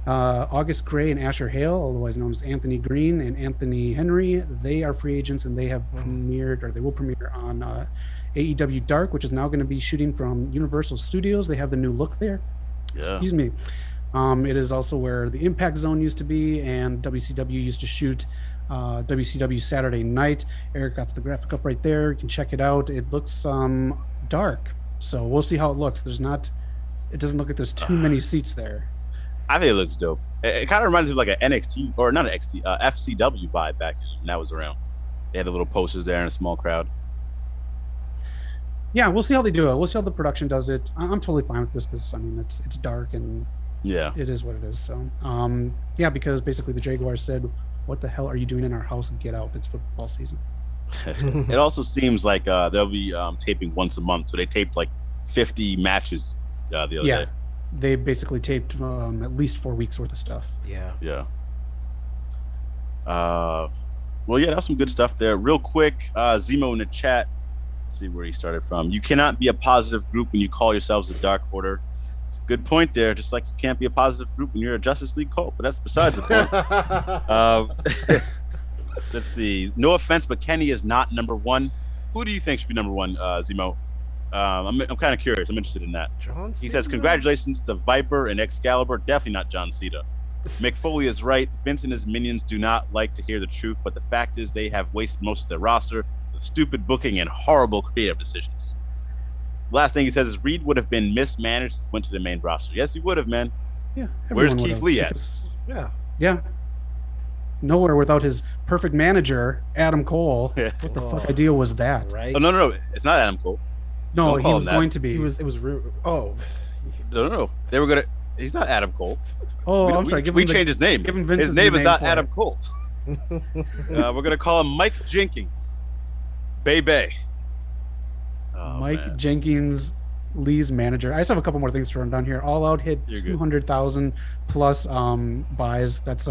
August Gray and Asher Hale, otherwise known as Anthony Green and Anthony Henry, they are free agents, and they have premiered, or they will premiere on AEW Dark, which is now going to be shooting from Universal Studios. They have the new look there. Yeah. Excuse me. It is also where the Impact Zone used to be, and WCW used to shoot WCW Saturday Night. Eric got the graphic up right there. You can check it out. It looks dark, so we'll see how it looks. It doesn't look like there's too many seats there. I think it looks dope. It kind of reminds me of like an NXT, or not an NXT, FCW vibe back when that was around. They had the little posters there and a small crowd. Yeah, we'll see how they do it. We'll see how the production does it. I'm totally fine with this because, I mean, it's dark and it is what it is. So, because basically the Jaguars said, what the hell are you doing in our house? Get out. It's football season. It also seems like they'll be taping once a month. So they taped like 50 matches the other day. They basically taped at least 4 weeks worth of stuff. Yeah. Well, that's some good stuff there. Real quick, Zemo in the chat. Let's see where he started from. You cannot be a positive group when you call yourselves the Dark Order. It's a good point there. Just like you can't be a positive group when you're a Justice League cult, but that's besides the point. Let's see. No offense, but Kenny is not number one. Who do you think should be number one, Zemo? I'm kind of curious. I'm interested in that. He says, congratulations to Viper and Excalibur. Definitely not John Cena. Mick Foley is right. Vince and his minions do not like to hear the truth, but the fact is they have wasted most of their roster with stupid booking and horrible creative decisions. Last thing he says is Reed would have been mismanaged if he went to the main roster. Yes, he would have, man. Yeah. Where's Keith Lee at? Yeah. Nowhere without his perfect manager, Adam Cole. What the fuck idea was that? Right? Oh, no. It's not Adam Cole. No, he was going to be. It was rude. Oh. No. They were going to. He's not Adam Cole. Oh, I'm sorry. We changed his name. His name is not Adam Cole. We're going to call him Mike Jenkins. Bay. Oh, Mike Jenkins, Lee's manager. I just have a couple more things to run down here. All Out hit 200,000 plus buys. That's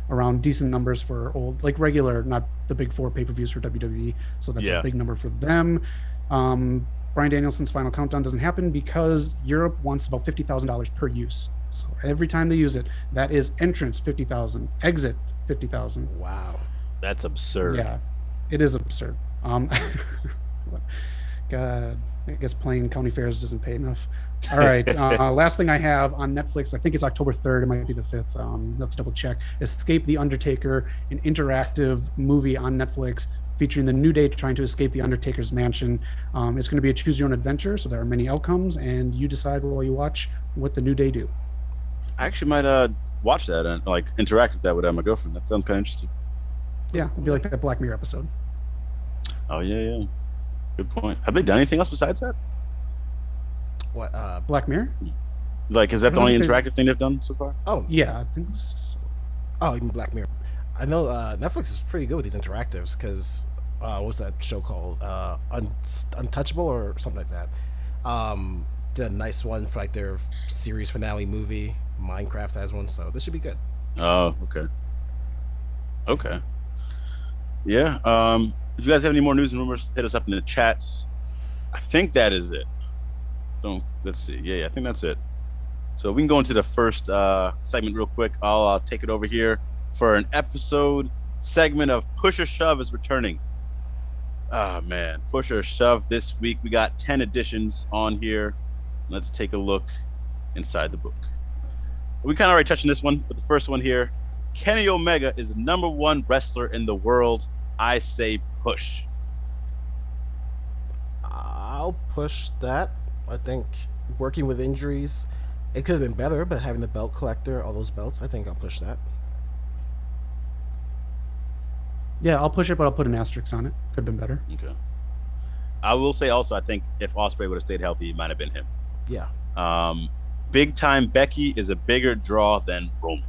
around decent numbers for old, like regular, not the big four pay-per-views for WWE. So that's a big number for them. Bryan Danielson's Final Countdown doesn't happen because Europe wants about $50,000 per use. So every time they use it, that is entrance $50,000, exit $50,000. Wow, that's absurd. Yeah, it is absurd. God, I guess playing county fairs doesn't pay enough. All right, last thing I have on Netflix, I think it's October 3rd, it might be the 5th, I'll have to double check. Escape the Undertaker, an interactive movie on Netflix featuring the New Day trying to escape the Undertaker's mansion. It's going to be a choose your own adventure, so there are many outcomes, and you decide while you watch what the New Day do. I actually might watch that and like interact with that with my girlfriend. That sounds kind of interesting. Yeah, it'd be like that Black Mirror episode. Oh yeah. Good point. Have they done anything else besides that? What? Black Mirror? Like, is that the only interactive thing they've done so far? Oh yeah, I think so. Oh, even Black Mirror. I know Netflix is pretty good with these interactives because what's that show called? Untouchable or something like that. Did a nice one for like their series finale movie. Minecraft has one, so this should be good. Oh, okay. Yeah. If you guys have any more news and rumors, hit us up in the chats. I think that is it. Let's see. Yeah, I think that's it. So we can go into the first segment real quick. I'll take it over here for an episode segment of Push or Shove is returning. Oh man, Push or Shove this week. We got 10 editions on here. Let's take a look inside the book. We kind of already touched on this one, but the first one here, Kenny Omega is the #1 wrestler in the world. I say push. I'll push that. I think working with injuries, it could have been better, but having the belt collector, all those belts, I think I'll push that. Yeah, I'll push it, but I'll put an asterisk on it. Could have been better. Okay. I will say also, I think if Ospreay would have stayed healthy, it might have been him. Yeah. Big time Becky is a bigger draw than Roman.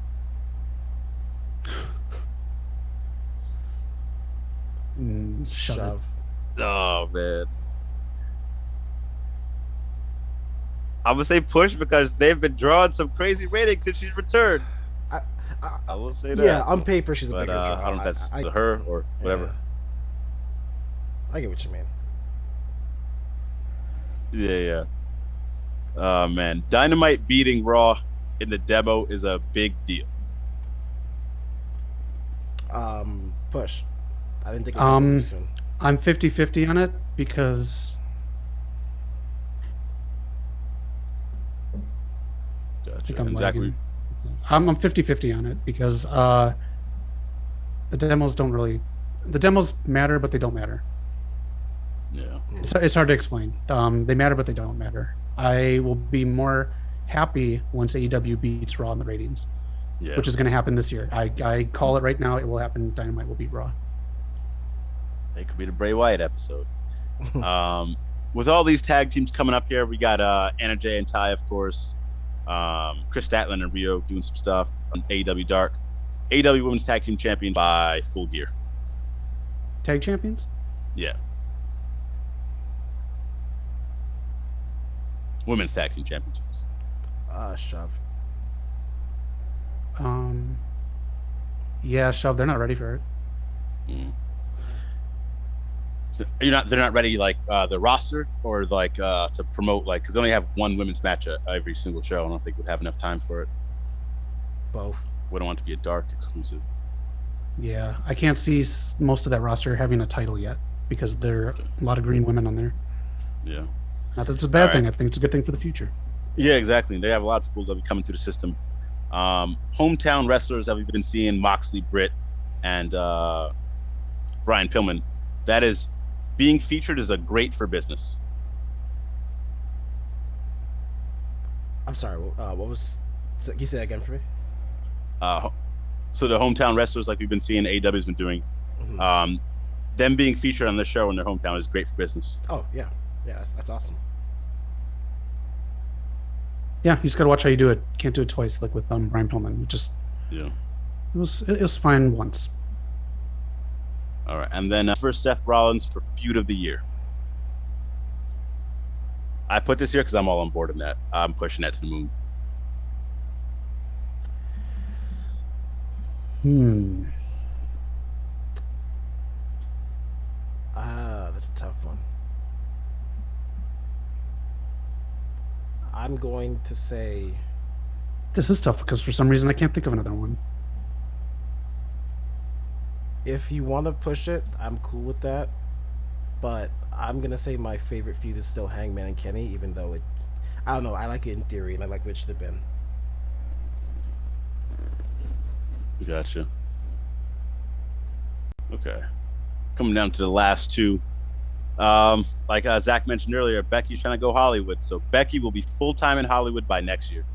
Shove. Oh man. I'm gonna say push because they've been drawing some crazy ratings since she's returned. I will say that. Yeah, on paper she's a bigger draw. I don't know if that's her or whatever. Yeah. I get what you mean. Yeah. Oh man, Dynamite beating Raw in the demo is a big deal. Push. I didn't think it would happen soon. I'm 50-50 on it because Gotcha. I'm 50-50 on it because the demos matter, but they don't matter. Yeah. It's hard to explain. They matter, but they don't matter. I will be more happy once AEW beats Raw in the ratings, which is going to happen this year. I call it right now. It will happen. Dynamite will beat Raw. It could be the Bray Wyatt episode. With all these tag teams coming up here, we got Anna Jay and Ty, of course. Chris Statland and Rio doing some stuff on AEW Dark. AEW Women's Tag Team Champion by Full Gear. Tag champions? Yeah. Women's Tag Team Championships. Shove. Yeah, Shove. They're not ready for it. They're not ready like the roster or like to promote like because they only have one women's match at every single show. I don't think we'd have enough time for it. Both. We don't want it to be a Dark exclusive. Yeah, I can't see most of that roster having a title yet because there are a lot of green women on there. Yeah. Not that it's a bad thing. I think it's a good thing for the future. Yeah, exactly. They have a lot of people that will be coming through the system. Hometown wrestlers that we've been seeing, Moxley, Britt, and Brian Pillman. That is being featured is a great for business. I'm sorry. What was? Can you say that again for me? So the hometown wrestlers, like we've been seeing, AEW has been doing, them being featured on the show in their hometown is great for business. Oh yeah, that's awesome. Yeah, you just gotta watch how you do it. Can't do it twice, like with Brian Pillman. It was fine once. All right, and then for Seth Rollins for Feud of the Year. I put this here because I'm all on board in that. I'm pushing that to the moon. That's a tough one. I'm going to say this is tough because for some reason I can't think of another one. If you want to push it, I'm cool with that. But I'm gonna say my favorite feud is still Hangman and Kenny, even though I don't know, I like it in theory and I like what it should have been. Gotcha. Okay. Coming down to the last two. Like Zach mentioned earlier, Becky's trying to go Hollywood. So Becky will be full-time in Hollywood by next year.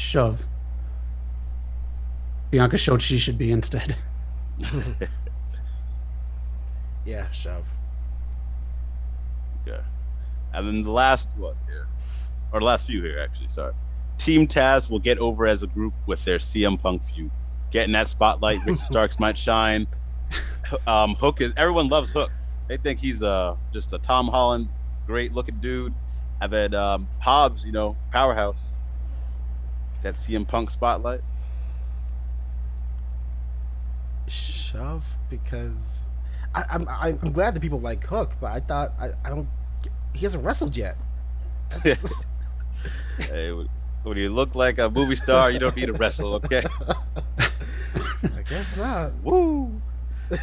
Shove. Bianca showed she should be instead. Yeah, shove. Okay. And then the last one here, or the last few here, actually, sorry. Team Taz will get over as a group with their CM Punk feud. Getting that spotlight, Ricky Starks might shine. Hook everyone loves Hook. They think he's just a Tom Holland, great looking dude. And then Hobbs, powerhouse. That CM Punk spotlight. Shove, because I'm glad that people like Hook, but I thought I don't. He hasn't wrestled yet. Hey, when you look like a movie star, you don't need to wrestle, okay? I guess not. Woo!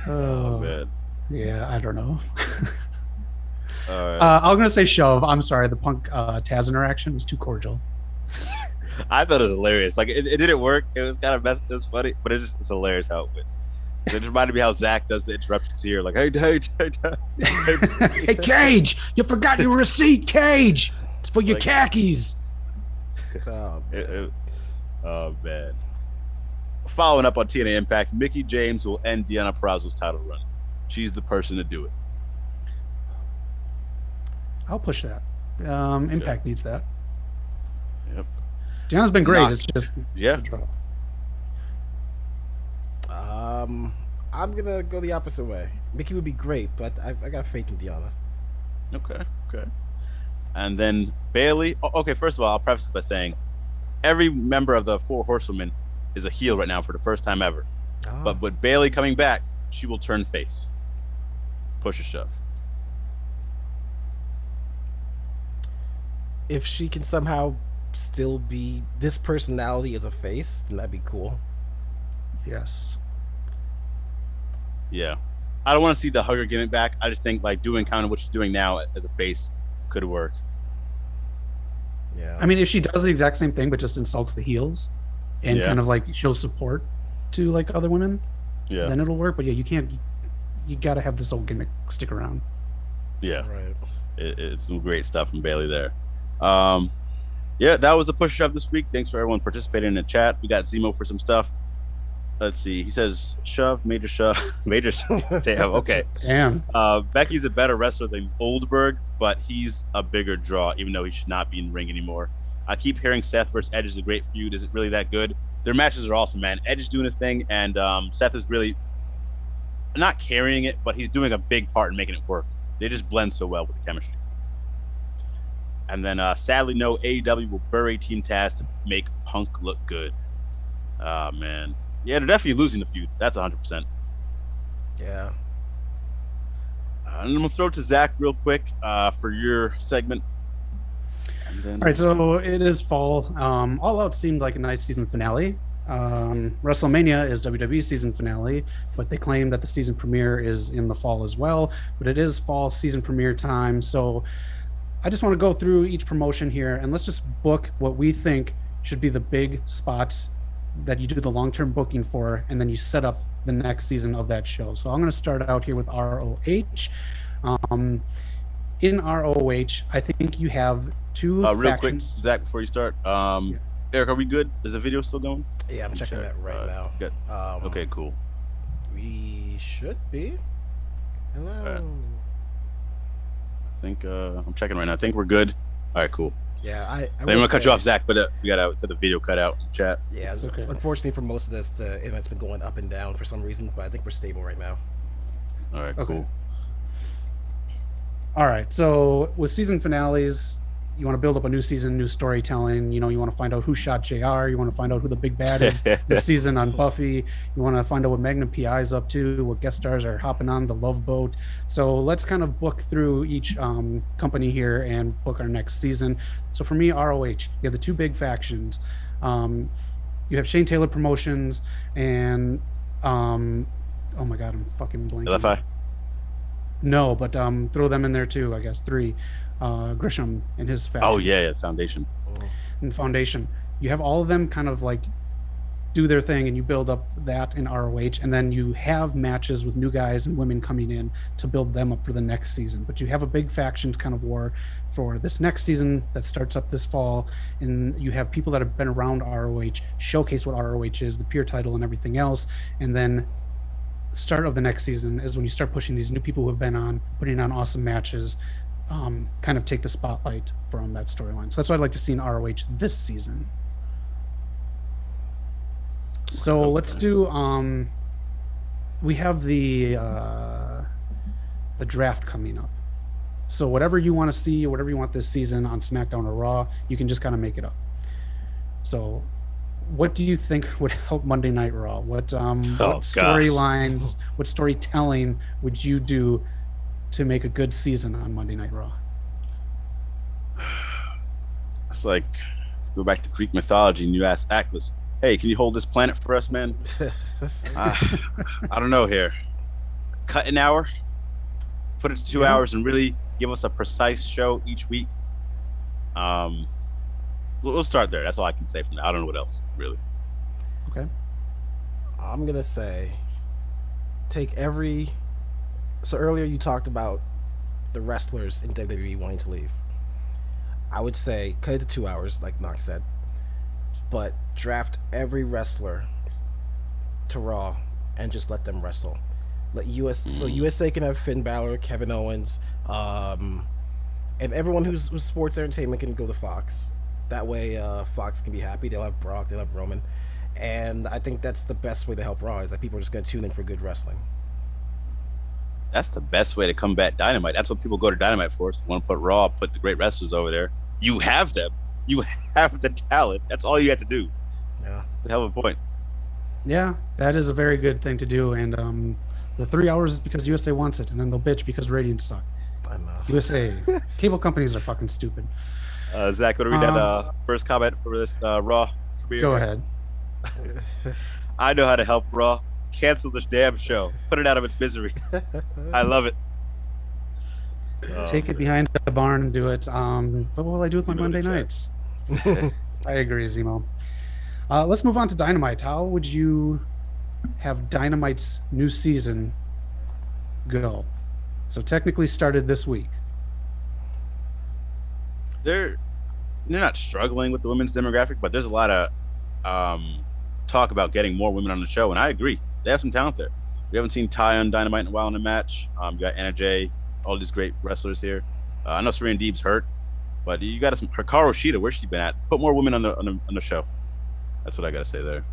Oh man. Yeah, I don't know. All right. I'm gonna say shove. I'm sorry, the Punk Taz interaction was too cordial. I thought it was hilarious. Like it didn't work. It was kind of messed. It was funny, but it's hilarious how it went. It just reminded me how Zach does the interruptions here. Like, hey, hey, Cage, you forgot your receipt, Cage. It's for your khakis. Oh man. Following up on TNA Impact, Mickie James will end Deonna Purrazzo's title run. She's the person to do it. I'll push that. Impact needs that. Yep. Deonna's been great. It's just I'm gonna go the opposite way. Mickie would be great, but I got faith in Deonna. Okay. And then Bayley. Okay, first of all, I'll preface this by saying every member of the Four Horsewomen is a heel right now for the first time ever. Oh. But with Bayley coming back, she will turn face. Push or shove. If she can somehow still be this personality as a face, then that'd be cool. Yes. Yeah. I don't want to see the hugger gimmick back. I just think like doing kind of what she's doing now as a face could work. Yeah. I mean, if she does the exact same thing but just insults the heels and kind of like shows support to like other women, then it'll work. But yeah, you gotta have this old gimmick stick around. Yeah. Right. It's some great stuff from Bayley there. That was the push shove this week. Thanks for everyone participating in the chat. We got Zemo for some stuff. Let's see. He says shove, major shove, major shove. Damn. Okay. Damn. Becky's a better wrestler than Goldberg, but he's a bigger draw, even though he should not be in the ring anymore. I keep hearing Seth versus Edge is a great feud. Is it really that good? Their matches are awesome, man. Edge is doing his thing, and Seth is really not carrying it, but he's doing a big part in making it work. They just blend so well with the chemistry. And then, sadly, no, AEW will bury Team Taz to make Punk look good. Oh, man. Yeah, they're definitely losing the feud. That's 100%. Yeah. And I'm going to throw it to Zach real quick for your segment. And then... All right, so it is fall. All Out seemed like a nice season finale. WrestleMania is WWE's season finale, but they claim that the season premiere is in the fall as well. But it is fall season premiere time, so I just want to go through each promotion here and let's just book what we think should be the big spots that you do the long-term booking for, and then you set up the next season of that show. So I'm going to start out here with ROH. In ROH, I think you have two real factions. Quick, Zach, before you start, Eric, are we good? Is the video still going? Yeah, I'm checking that right now. Good. Okay, cool. We should be. Hello. I think I'm checking right now. I think we're good. All right, cool. Yeah, I'm gonna cut you off, Zach, but we gotta set the video cut out in chat. Yeah, okay. Unfortunately for most of this, the internet's been going up and down for some reason, but I think we're stable right now. All right, cool. All right, so with season finales, you want to build up a new season, new storytelling. You want to find out who shot JR. You want to find out who the big bad is this season on Buffy. You want to find out what Magnum PI is up to, what guest stars are hopping on the Love Boat. So let's kind of book through each company here and book our next season. So for me, ROH, you have the two big factions. You have Shane Taylor Promotions and oh my God, I'm fucking blanking. LFI? No, but throw them in there too, I guess. 3. Grisham and his faction. Oh yeah, Foundation. And Foundation. You have all of them kind of like do their thing and you build up that in ROH, and then you have matches with new guys and women coming in to build them up for the next season. But you have a big factions kind of war for this next season that starts up this fall, and you have people that have been around ROH showcase what ROH is, the peer title and everything else, and then start of the next season is when you start pushing these new people who have been on, putting on awesome matches, kind of take the spotlight from that storyline. So that's what I'd like to see in ROH this season. So let's do we have the draft coming up. So whatever you want to see, whatever you want this season on SmackDown or Raw, you can just kind of make it up. So what do you think would help Monday Night Raw? What storylines, what storytelling would you do to make a good season on Monday Night Raw? It's like, go back to Greek mythology and you ask Atlas, hey, can you hold this planet for us, man? I don't know here. Cut an hour, put it to 2 hours, and really give us a precise show each week. We'll start there. That's all I can say from that. I don't know what else, really. Okay. I'm going to say so earlier you talked about the wrestlers in WWE wanting to leave. I would say cut it to 2 hours, like Noc said, but draft every wrestler to Raw and just let them wrestle. So USA can have Finn Balor, Kevin Owens, and everyone who's sports entertainment can go to Fox. That way Fox can be happy. They'll have Brock, they'll have Roman, and I think that's the best way to help Raw, is that people are just going to tune in for good wrestling. That's the best way to combat Dynamite. That's what people go to Dynamite for. So want to put Raw, put the great wrestlers over there. You have them. You have the talent. That's all you have to do. Yeah. It's a hell of a point. Yeah, that is a very good thing to do. And the 3 hours is because USA wants it, and then they'll bitch because ratings suck. I know. USA. Cable companies are fucking stupid. Zach, what do we got? First comment for this Raw? Go ahead. I know how to help Raw. Cancel this damn show. Put it out of its misery. I love it. Take it behind the barn and do it. But what will I do with my Monday nights? I agree, Zemo. Let's move on to Dynamite. How would you have Dynamite's new season go? So technically started this week. They're not struggling with the women's demographic, but there's a lot of talk about getting more women on the show, and I agree. They have some talent there. We haven't seen Ty on Dynamite in a while in a match. You got Anna Jay, all these great wrestlers here. I know Serena Deeb's hurt, but you got some Hikaru Shida. Where's she been at? Put more women on the show. That's what I got to say there.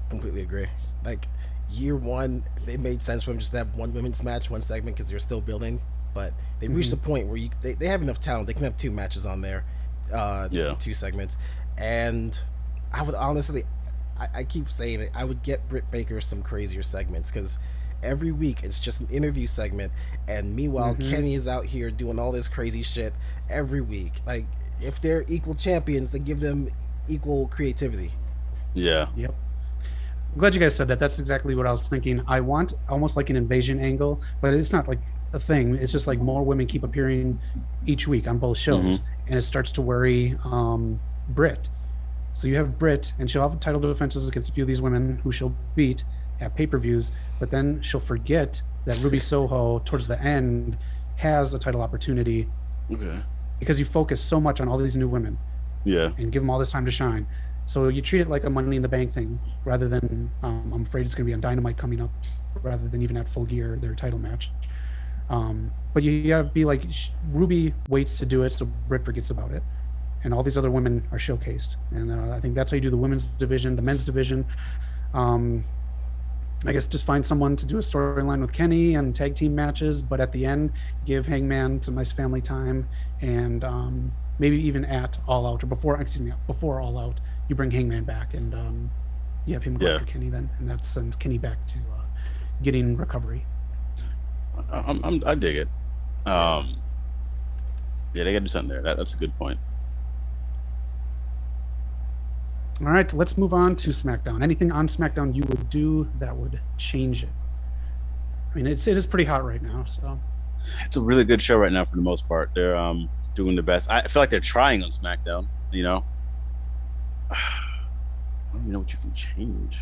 Completely agree. Like year one, it made sense for them just to have one women's match, one segment, because they're still building. But they've reached a point where they have enough talent. They can have two matches on there, 2 segments. And I would honestly, I keep saying it, I would get Britt Baker some crazier segments, because every week it's just an interview segment, and meanwhile Kenny is out here doing all this crazy shit every week. Like, if they're equal champions, then give them equal creativity. Yeah. Yep. I'm glad you guys said that. That's exactly what I was thinking. I want almost like an invasion angle, but it's not like a thing. It's just like more women keep appearing each week on both shows, and it starts to worry Britt. So you have Britt, and she'll have title defenses against a few of these women who she'll beat at pay-per-views, but then she'll forget that Ruby Soho towards the end has a title opportunity, because you focus so much on all these new women, and give them all this time to shine. So you treat it like a Money in the Bank thing, rather than I'm afraid it's going to be on Dynamite coming up, rather than even at Full Gear, their title match. But you gotta be like, Ruby waits to do it, so Britt forgets about it, and all these other women are showcased. And I think that's how you do the women's division. The men's division, I guess just find someone to do a storyline with Kenny and tag team matches, but at the end give Hangman some nice family time, and maybe even at All Out, or before All Out, you bring Hangman back, and you have him go after Kenny then, and that sends Kenny back to getting recovery. I dig it. Yeah, they gotta do something there. That's a good point. All right, let's move on to SmackDown. Anything on SmackDown you would do that would change it? I mean, it is pretty hot right now, so. It's a really good show right now for the most part. They're doing the best. I feel like they're trying on SmackDown, you know. I don't even know what you can change.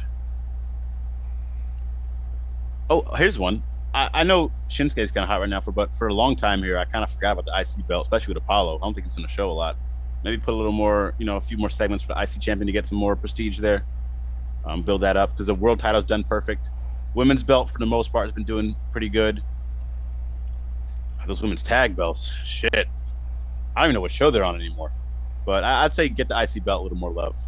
Oh, here's one. I know Shinsuke is kind of hot right now, but for a long time here, I kind of forgot about the IC belt, especially with Apollo. I don't think he was in the show a lot. Maybe put a little more, a few more segments for the IC champion to get some more prestige there. Build that up because the world title's done perfect. Women's belt, for the most part, has been doing pretty good. Those women's tag belts, shit. I don't even know what show they're on anymore. But I'd say get the IC belt a little more love.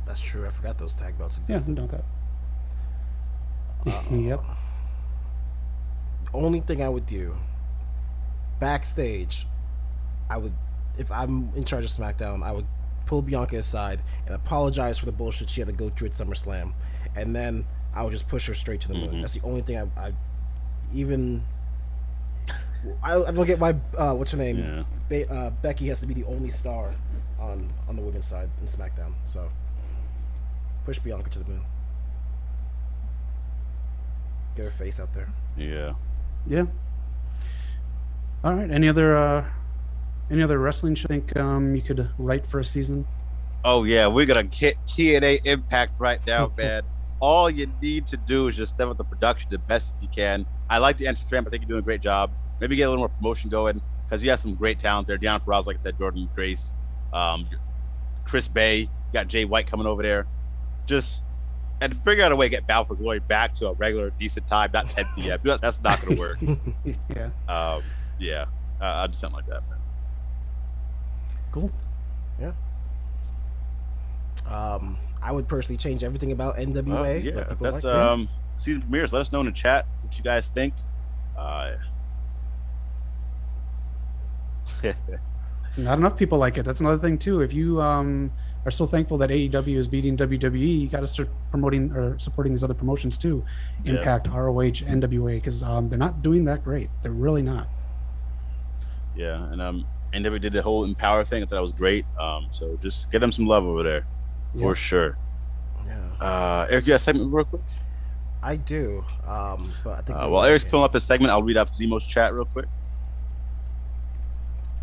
That's true. I forgot those tag belts existed. Yeah, I know that. Yep. Only thing I would do backstage, if I'm in charge of SmackDown, I would pull Bianca aside and apologize for the bullshit she had to go through at SummerSlam, and then I would just push her straight to the moon. That's the only thing I don't get why what's her name? Yeah. Becky has to be the only star on the women's side in SmackDown. So push Bianca to the moon. Get her face out there. Yeah. Yeah. All right. Any other wrestling show you think you could write for a season? Oh yeah, we're gonna get TNA Impact right now, man. All you need to do is just step up the production the best if you can. I like the entrance ramp. I think you're doing a great job. Maybe get a little more promotion going because you have some great talent there. Deanna Purrazzo, like I said, Jordan Grace, Chris Bay. You got Jay White coming over there. And figure out a way to get Battle for Glory back to a regular, decent time, not 10 p.m. That's not going to work. Yeah. I'll do something like that, man. Cool. Yeah. I would personally change everything about NWA. Yeah, that's season premieres. Let us know in the chat what you guys think. Not enough people like it. That's another thing too. If you are so thankful that AEW is beating WWE, you got to start promoting or supporting these other promotions too. Impact, ROH, NWA, because they're not doing that great. They're really not. Yeah, and NWA did the whole Empower thing. I thought that was great. So just get them some love over there, for sure. Yeah. Eric, you got a segment real quick? I do. But I think while Eric's pulling up his segment, I'll read off Zemo's chat real quick.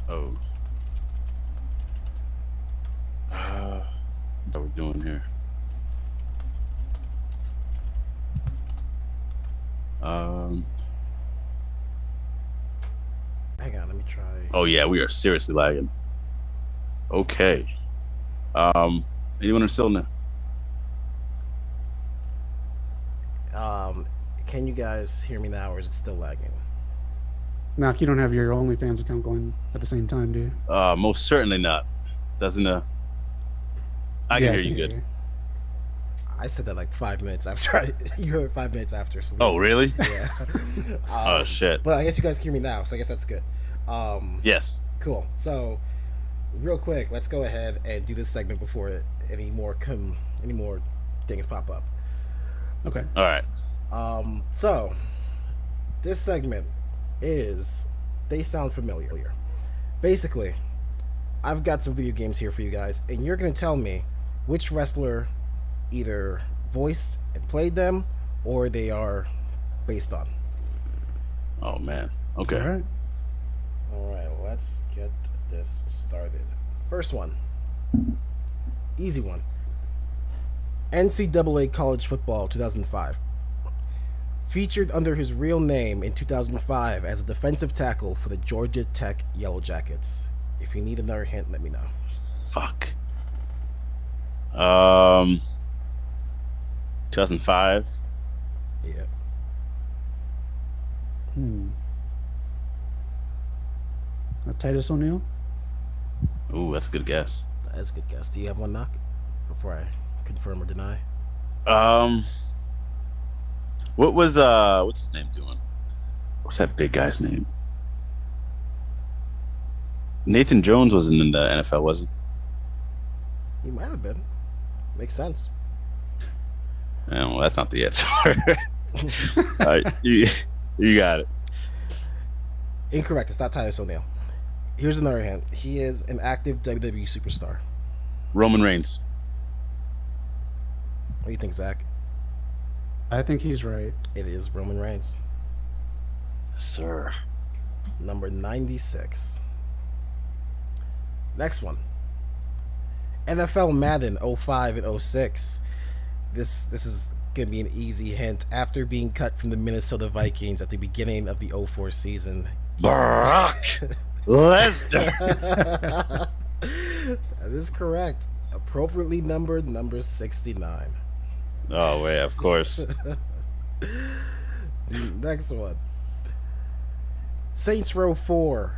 Oh. What we're doing here? Hang on, let me try. Oh yeah, we are seriously lagging. Okay. Anyone still in there? Can you guys hear me now, or is it still lagging? Noc, you don't have your OnlyFans account going at the same time, do you? Most certainly not. Doesn't I can hear you good. I said that like 5 minutes after you heard 5 minutes after. So really? Yeah. Oh shit. But I guess you guys can hear me now, so I guess that's good. Yes. Cool. So, real quick, let's go ahead and do this segment before any more things pop up. Okay. All right. So, this segment is they sound familiar. Basically, I've got some video games here for you guys, and you're gonna tell me which wrestler either voiced and played them or they are based on. Oh man. Okay. All right, let's get this started. First one. Easy one. NCAA College Football 2005. Featured under his real name in 2005 as a defensive tackle for the Georgia Tech Yellow Jackets. If you need another hint, let me know. Fuck. 2005. Yeah. Titus O'Neil? Ooh, that's a good guess. That's a good guess. Do you have one, Noc? Before I confirm or deny. What was what's his name doing? What's that big guy's name? Nathan Jones wasn't in the NFL, was he? He might have been. Makes sense. Yeah, well, that's not the answer. All right, you got it. Incorrect. It's not Titus O'Neil. Here's another hint. He is an active WWE superstar. Roman Reigns. What do you think, Zach? I think he's right. It is Roman Reigns. Yes, sir. Number 96. Next one. NFL Madden 05 and 06. This is gonna be an easy hint. After being cut from the Minnesota Vikings at the beginning of the 04 season, Brock Lesnar. That is correct. Appropriately numbered number 69. Oh wait, of course. Next one. Saints Row 4.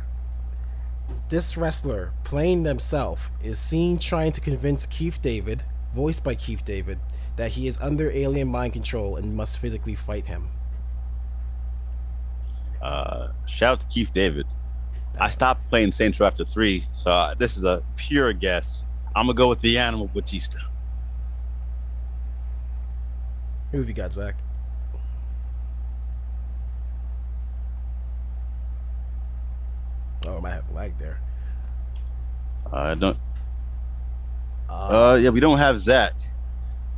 This wrestler, playing himself, is seen trying to convince Keith David, voiced by Keith David, that he is under alien mind control and must physically fight him. Shout out to Keith David. I stopped playing Saints Row after 3, so this is a pure guess. I'm gonna go with the Animal Batista. Who have you got, Zach? Oh, I might have lag there. I don't. Yeah, we don't have Zach.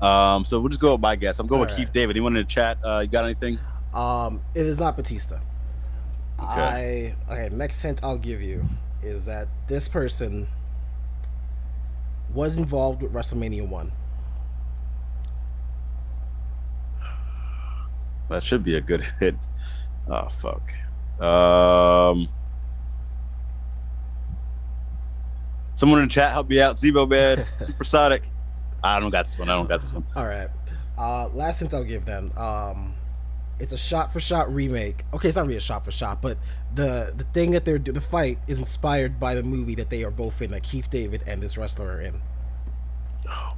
So we'll just go with my guess. I'm going with Keith David. Anyone in the chat? You got anything? It is not Batista. Okay. Next hint I'll give you is that this person was involved with WrestleMania 1. That should be a good hit. Oh fuck. Someone in the chat help me out. Zebo man, Supersonic. I don't got this one. All right. Last hint I'll give then. It's a shot-for-shot remake. Okay, it's not really a shot-for-shot, but the thing that the fight is inspired by the movie that they are both in, that Keith David and this wrestler are in. Oh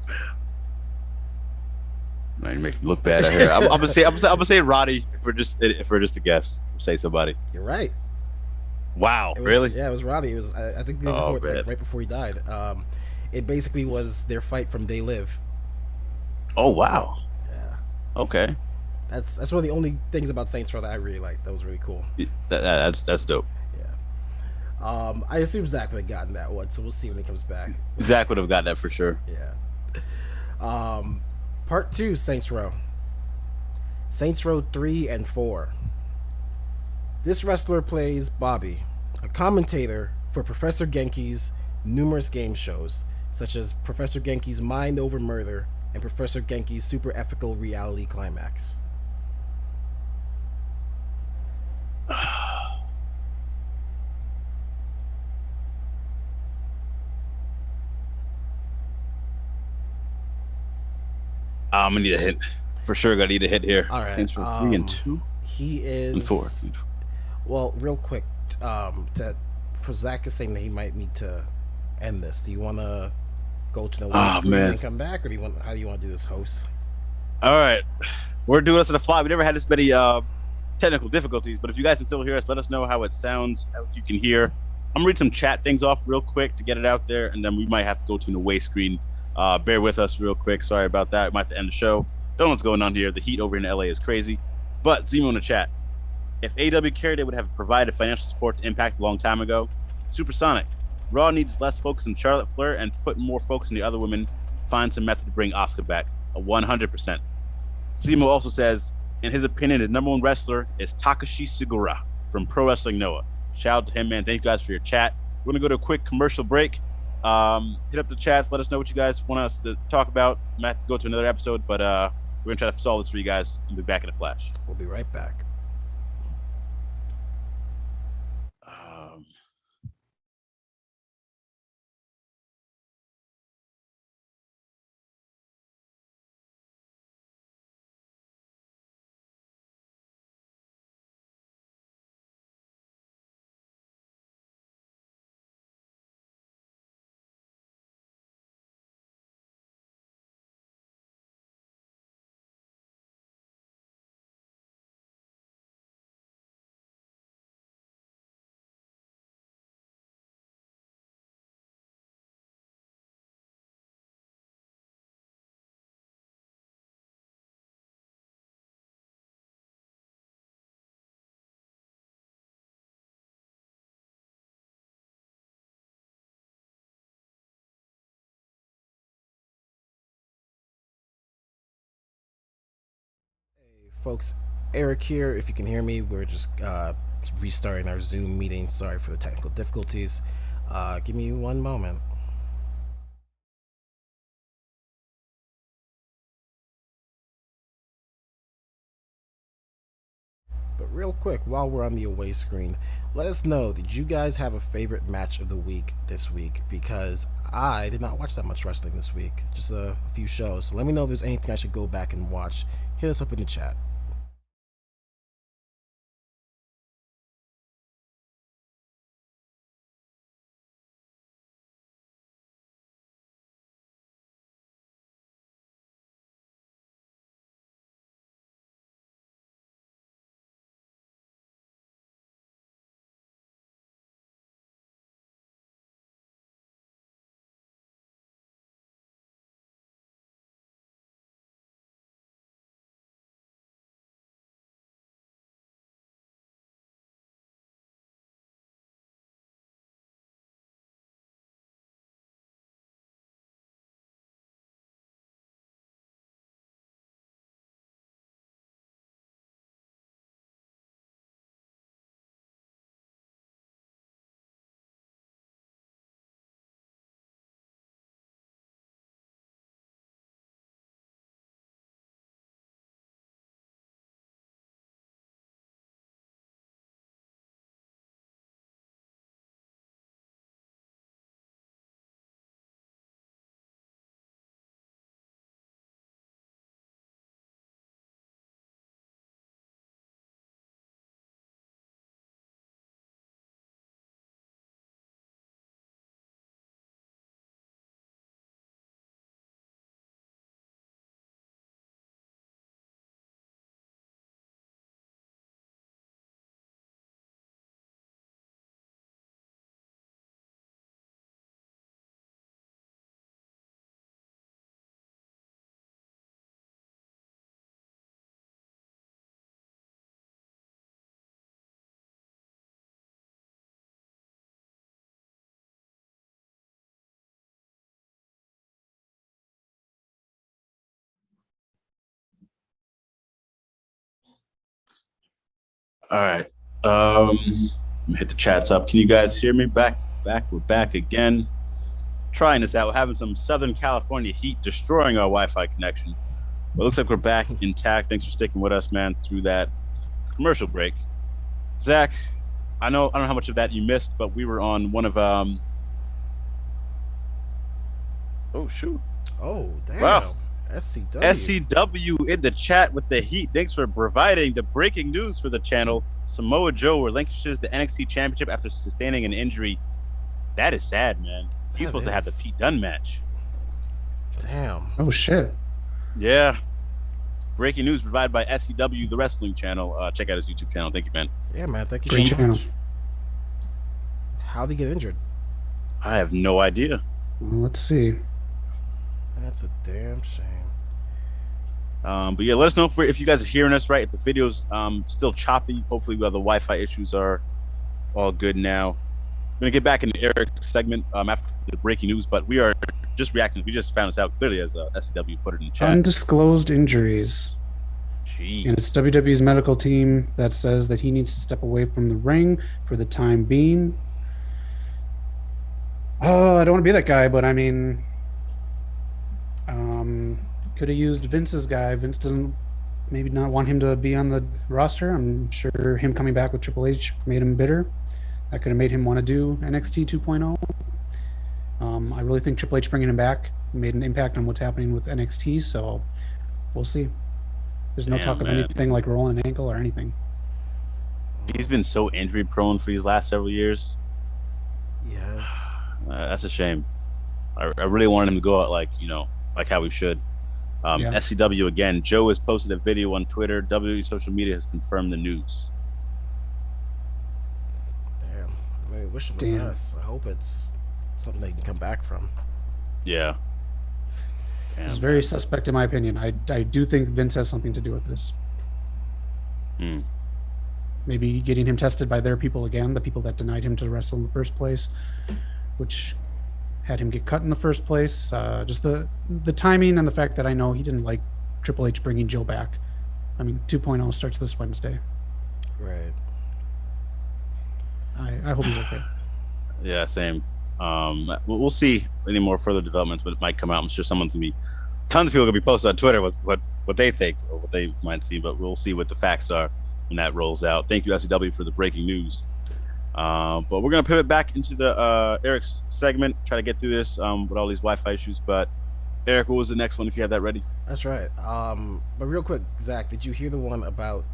man, you make me look bad out here. I'm gonna say Roddy for just a guess. Say somebody. You're right. Wow, really? Yeah, it was Roddy. It was I think right before he died. It basically was their fight from They Live. Oh wow. Yeah. Okay. That's one of the only things about Saints Row that I really liked. That was really cool. That's dope. Yeah. I assume Zach would have gotten that one, so we'll see when he comes back. Zach would have gotten that for sure. Yeah. Part 2, Saints Row. Saints Row 3 and 4. This wrestler plays Bobby, a commentator for Professor Genki's numerous game shows, such as Professor Genki's Mind Over Murder and Professor Genki's Super Ethical Reality Climax. I'm gonna need a hit. For sure gonna need a hit here. All right. Saints Row 3 and 2? He is... And 4. Well, real quick, for Zach is saying that he might need to end this. Do you want to go to the one screen and come back, or how do you want to do this, host? All right. We're doing this on the fly. We never had this many technical difficulties, but if you guys can still hear us, let us know how it sounds, if you can hear. I'm gonna read some chat things off real quick to get it out there, and then we might have to go to an away screen. Bear with us real quick. Sorry about that. We might have to end the show. Don't know what's going on here. The heat over in LA is crazy. But Zemo in the chat. If AEW cared, they would have provided financial support to Impact a long time ago. Supersonic. Raw needs less focus on Charlotte Flair and put more focus on the other women. Find some method to bring Asuka back. 100%. Zemo also says, in his opinion, the number one wrestler is Takashi Sugiura from Pro Wrestling Noah. Shout out to him, man. Thank you guys for your chat. We're going to go to a quick commercial break. Hit up the chats. Let us know what you guys want us to talk about. I might have to go to another episode, but we're going to try to solve this for you guys and be back in a flash. We'll be right back. Folks, Eric here. If you can hear me, we're just restarting our Zoom meeting. Sorry for the technical difficulties. Give me one moment. real quick, while we're on the away screen, let us know, did you guys have a favorite match of the week this week? Because I did not watch that much wrestling this week, just a few shows. So let me know if there's anything I should go back and watch. Hit us up in the chat. All right. Hit the chats up. Can you guys hear me? We're back again. Trying this out. We're having some Southern California heat destroying our Wi-Fi connection. But it looks like we're back intact. Thanks for sticking with us, man, through that commercial break. Zach, I don't know how much of that you missed, but we were on one of oh shoot. Oh, damn. Wow. SCW in the chat with the heat. Thanks for providing the breaking news for the channel. Samoa Joe relinquishes the NXT Championship after sustaining an injury. That is sad, man. He's supposed to have the Pete Dunne match. Damn. Oh shit. Yeah. Breaking news provided by SCW, the wrestling channel. Check out his YouTube channel. Thank you, man. Yeah, man. Thank you Great so channel. much. How'd he get injured? I have no idea. Well, let's see. That's a damn shame. But yeah, let us know if you guys are hearing us right. If the video's still choppy, hopefully the Wi-Fi issues are all good now. I'm gonna get back into Eric's segment after the breaking news, but we are just reacting. We just found this out clearly as SCW put it in the chat. Undisclosed injuries. Jeez. And it's WWE's medical team that says that he needs to step away from the ring for the time being. Oh, I don't want to be that guy, but I mean, could have used Vince's guy. Vince doesn't maybe not want him to be on the roster. I'm sure him coming back with Triple H made him bitter. That could have made him want to do NXT 2.0. I really think Triple H bringing him back made an impact on what's happening with NXT, so we'll see. There's no talk of anything like rolling an ankle or anything. He's been so injury prone for these last several years. Yes. That's a shame. I really wanted him to go out like how we should. SCW again. Joe has posted a video on Twitter. WWE social media has confirmed the news. Damn. I mean, wish him the best. I hope it's something they can come back from. Yeah. It's very suspect in my opinion. I do think Vince has something to do with this. Maybe getting him tested by their people again, the people that denied him to wrestle in the first place, which had him get cut in the first place. Just the timing and the fact that I know he didn't like Triple H bringing Joe back. I mean, 2.0 starts this Wednesday. Right. I hope he's okay. Yeah, same. We'll see any more further developments, but it might come out. I'm sure tons of people are gonna be posting on Twitter what they think or what they might see, but we'll see what the facts are when that rolls out. Thank you, SCW, for the breaking news. But we're going to pivot back into the Eric's segment, try to get through this with all these Wi-Fi issues. But Eric, what was the next one if you have that ready? That's right. But real quick, Zach, did you hear the one about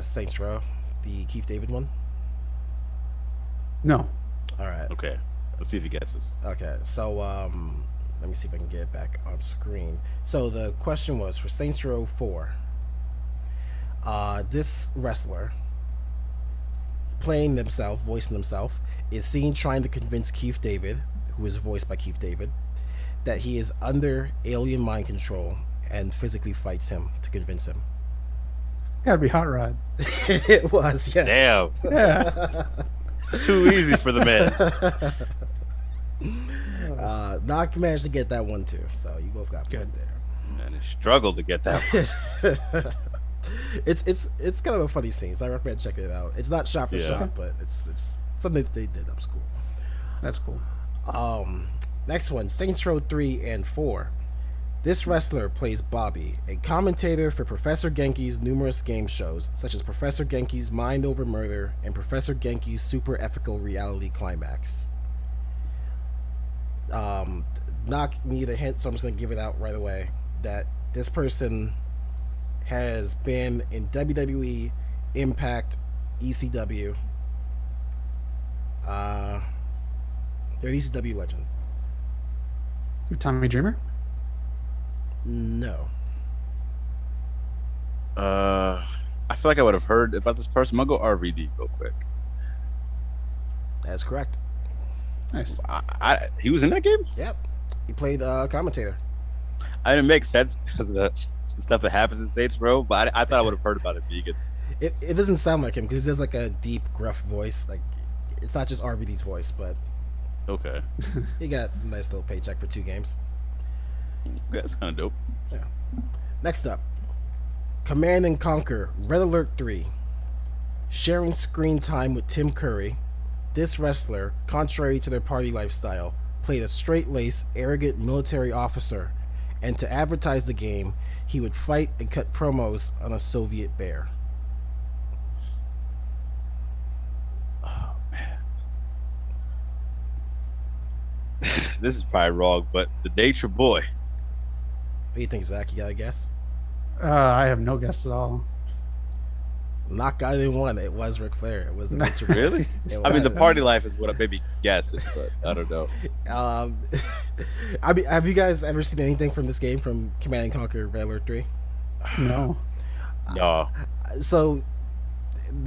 Saints Row, the Keith David one? No. All right. Okay. Let's see if he gets this. Okay. So let me see if I can get it back on screen. So the question was for Saints Row 4. This wrestler voicing himself, is seen trying to convince Keith David, who is voiced by Keith David, that he is under alien mind control and physically fights him to convince him. It's gotta be Hot Rod. It was, yeah. Damn. Yeah. Too easy for the man. Noc managed to get that one too, so you both got good there. Man, I struggled to get that one. It's kind of a funny scene, so I recommend checking it out. It's not shot for shot, but it's something that they did. That was cool. That's cool. Next one, Saints Row 3 and 4. This wrestler plays Bobby, a commentator for Professor Genki's numerous game shows, such as Professor Genki's Mind Over Murder and Professor Genki's Super Ethical Reality Climax. Noc needed a hint, so I'm just going to give it out right away, that this person has been in WWE, Impact, ECW. They're an ECW legend. Tommy Dreamer? No. I feel like I would have heard about this person. I'm gonna go RVD real quick. That's correct. Nice. He was in that game? Yep. He played commentator. I didn't make sense because of the stuff that happens in Saints Row, but I thought I would have heard about it vegan. It doesn't sound like him because he has like a deep, gruff voice. Like, it's not just RVD's voice, but okay. He got a nice little paycheck for 2 games. Yeah, that's kind of dope. Yeah. Next up, Command and Conquer Red Alert 3. Sharing screen time with Tim Curry, this wrestler, contrary to their party lifestyle, played a straight-laced, arrogant military officer, and to advertise the game, he would fight and cut promos on a Soviet bear. Oh, man. This is probably wrong, but the Nature Boy. What do you think, Zach? You got a guess? I have no guess at all. Not got it in one. It was Ric Flair. It was the Nature Boy. Really? I mean, the party life is what I maybe guess it, but I don't know. I mean, have you guys ever seen anything from this game, from Command and Conquer Red Alert 3? No. No. So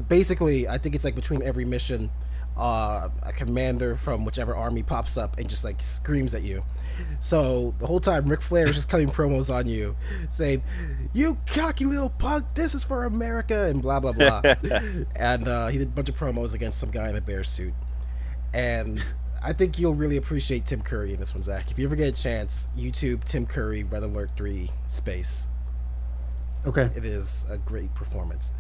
basically, I think it's like between every mission, a commander from whichever army pops up and just like screams at you. So the whole time Ric Flair is just cutting promos on you, saying, "You cocky little punk, this is for America," and blah blah blah. And he did a bunch of promos against some guy in a bear suit. And I think you'll really appreciate Tim Curry in this one, Zach. If you ever get a chance, YouTube Tim Curry Red Alert 3 space. Okay. It is a great performance.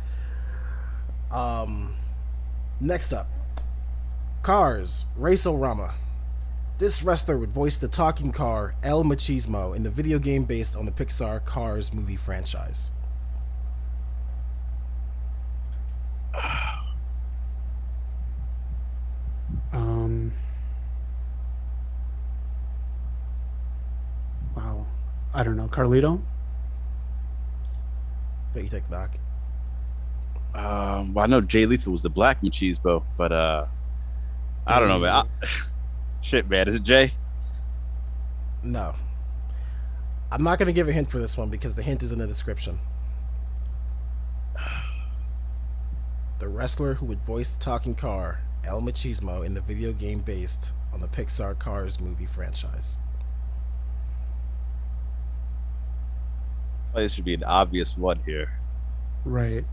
Next up, Cars Race-O-Rama. This wrestler would voice the talking car El Machismo in the video game based on the Pixar Cars movie franchise. Wow. I don't know. Carlito? What do you think, Doc? Well, I know Jay Lethal was the black Machismo, but I don't know, man. Shit, man. Is it Jay? No. I'm not going to give a hint for this one because the hint is in the description. The wrestler who would voice the talking car, El Machismo, in the video game based on the Pixar Cars movie franchise. This should be an obvious one here. Right.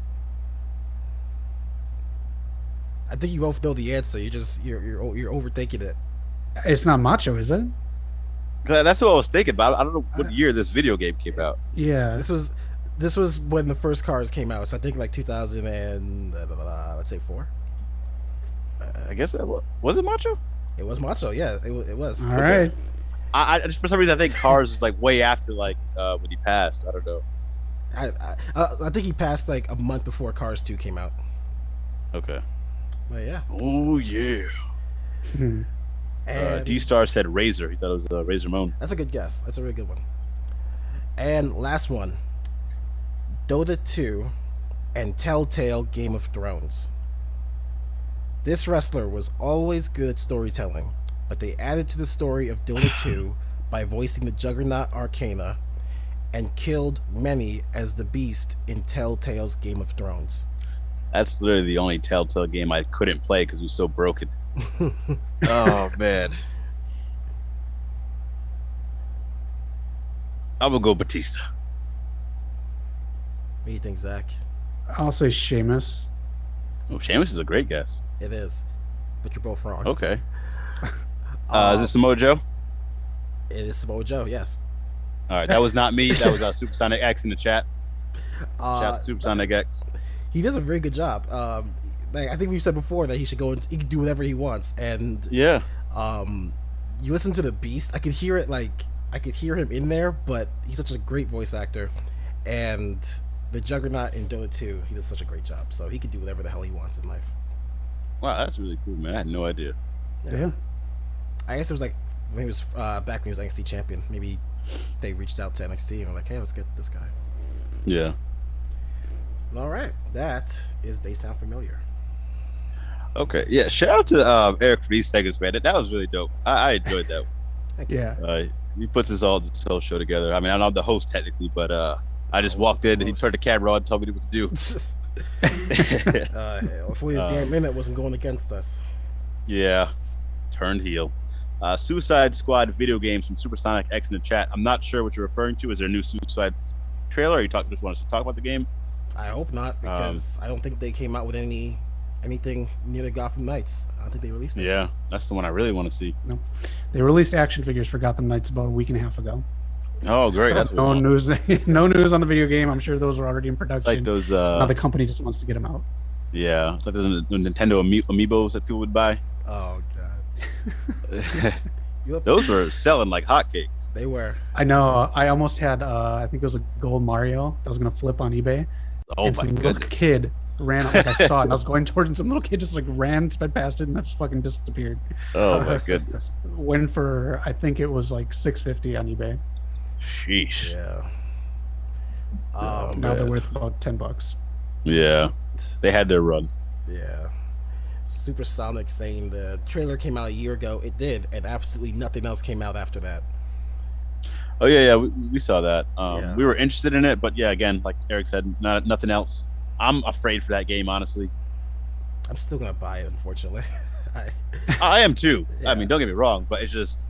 I think you both know the answer. You're overthinking it. It's not Macho, is it? That's what I was thinking about. I don't know what year this video game came out. Yeah. This was when the first Cars came out. So I think like 2000 and let's say 4. I guess that was it Macho? It was Macho. Yeah, it was. All right. I just, for some reason, I think Cars was like way after like when he passed. I don't know. I think he passed like a month before Cars 2 came out. Okay. But yeah. Oh yeah. D-Star said Razor. He thought it was Razor Ramon. That's a good guess. That's a really good one. And last one. Dota 2 and Telltale Game of Thrones. This wrestler was always good at storytelling, but they added to the story of Dota 2 by voicing the Juggernaut Arcana and killed many as the Beast in Telltale's Game of Thrones. That's literally the only Telltale game I couldn't play because it was so broken. Oh, man. I'm going to go Batista. What do you think, Zach? I'll say Sheamus. Oh, Sheamus is a great guess. It is, but you're both wrong. Okay. Is it Samoa Joe? It is Samoa Joe, yes. All right, that was not me. That was Supersonic X in the chat. Shout out to Supersonic X. He does a very good job. I think we've said before that he should go and he can do whatever he wants. And yeah, you listen to the Beast. I could hear it. I could hear him in there, but he's such a great voice actor. And the Juggernaut in Dota 2, he does such a great job. So he could do whatever the hell he wants in life. Wow, that's really cool, man. I had no idea. Yeah. I guess it was when he was back when he was NXT champion. Maybe they reached out to NXT and were like, "Hey, let's get this guy." Yeah. All right, that is They Sound Familiar. Okay, yeah. Shout out to Eric for these segments, man. That was really dope. I enjoyed that. Yeah. He puts this whole show together. I mean, I'm not the host technically, but I just walked in. He turned the camera on, told me what to do. Hopefully, the damn minute wasn't going against us. Yeah, turned heel. Suicide Squad video games from Supersonic X in the chat. I'm not sure what you're referring to. Is there a new Suicide trailer? Or you just want us to talk about the game? I hope not, because I don't think they came out with anything near the Gotham Knights. I don't think they released it. Yeah, that's the one I really want to see. No, they released action figures for Gotham Knights about a week and a half ago. Oh, great! That's no news. No news on the video game. I'm sure those were already in production. It's like those. Now the company just wants to get them out. Yeah, it's like those Nintendo amiibos that people would buy. Oh god. Those were selling like hotcakes. They were. I know. I almost had. I think it was a gold Mario that was gonna flip on eBay. Oh and my some goodness! Little kid ran up, like I saw it, and I was going towards it, and some little kid just like ran, sped past it, and just fucking disappeared. Oh my goodness! Went for, I think it was like $650 on eBay. Sheesh. Yeah. Now they're worth about $10. Yeah, they had their run. Yeah. Supersonic saying the trailer came out a year ago. It did, and absolutely nothing else came out after that. Oh yeah, we saw that. We were interested in it, but yeah, again, like Eric said, nothing else. I'm afraid for that game, honestly. I'm still gonna buy it, unfortunately. I am too. Yeah. I mean, don't get me wrong, but it's just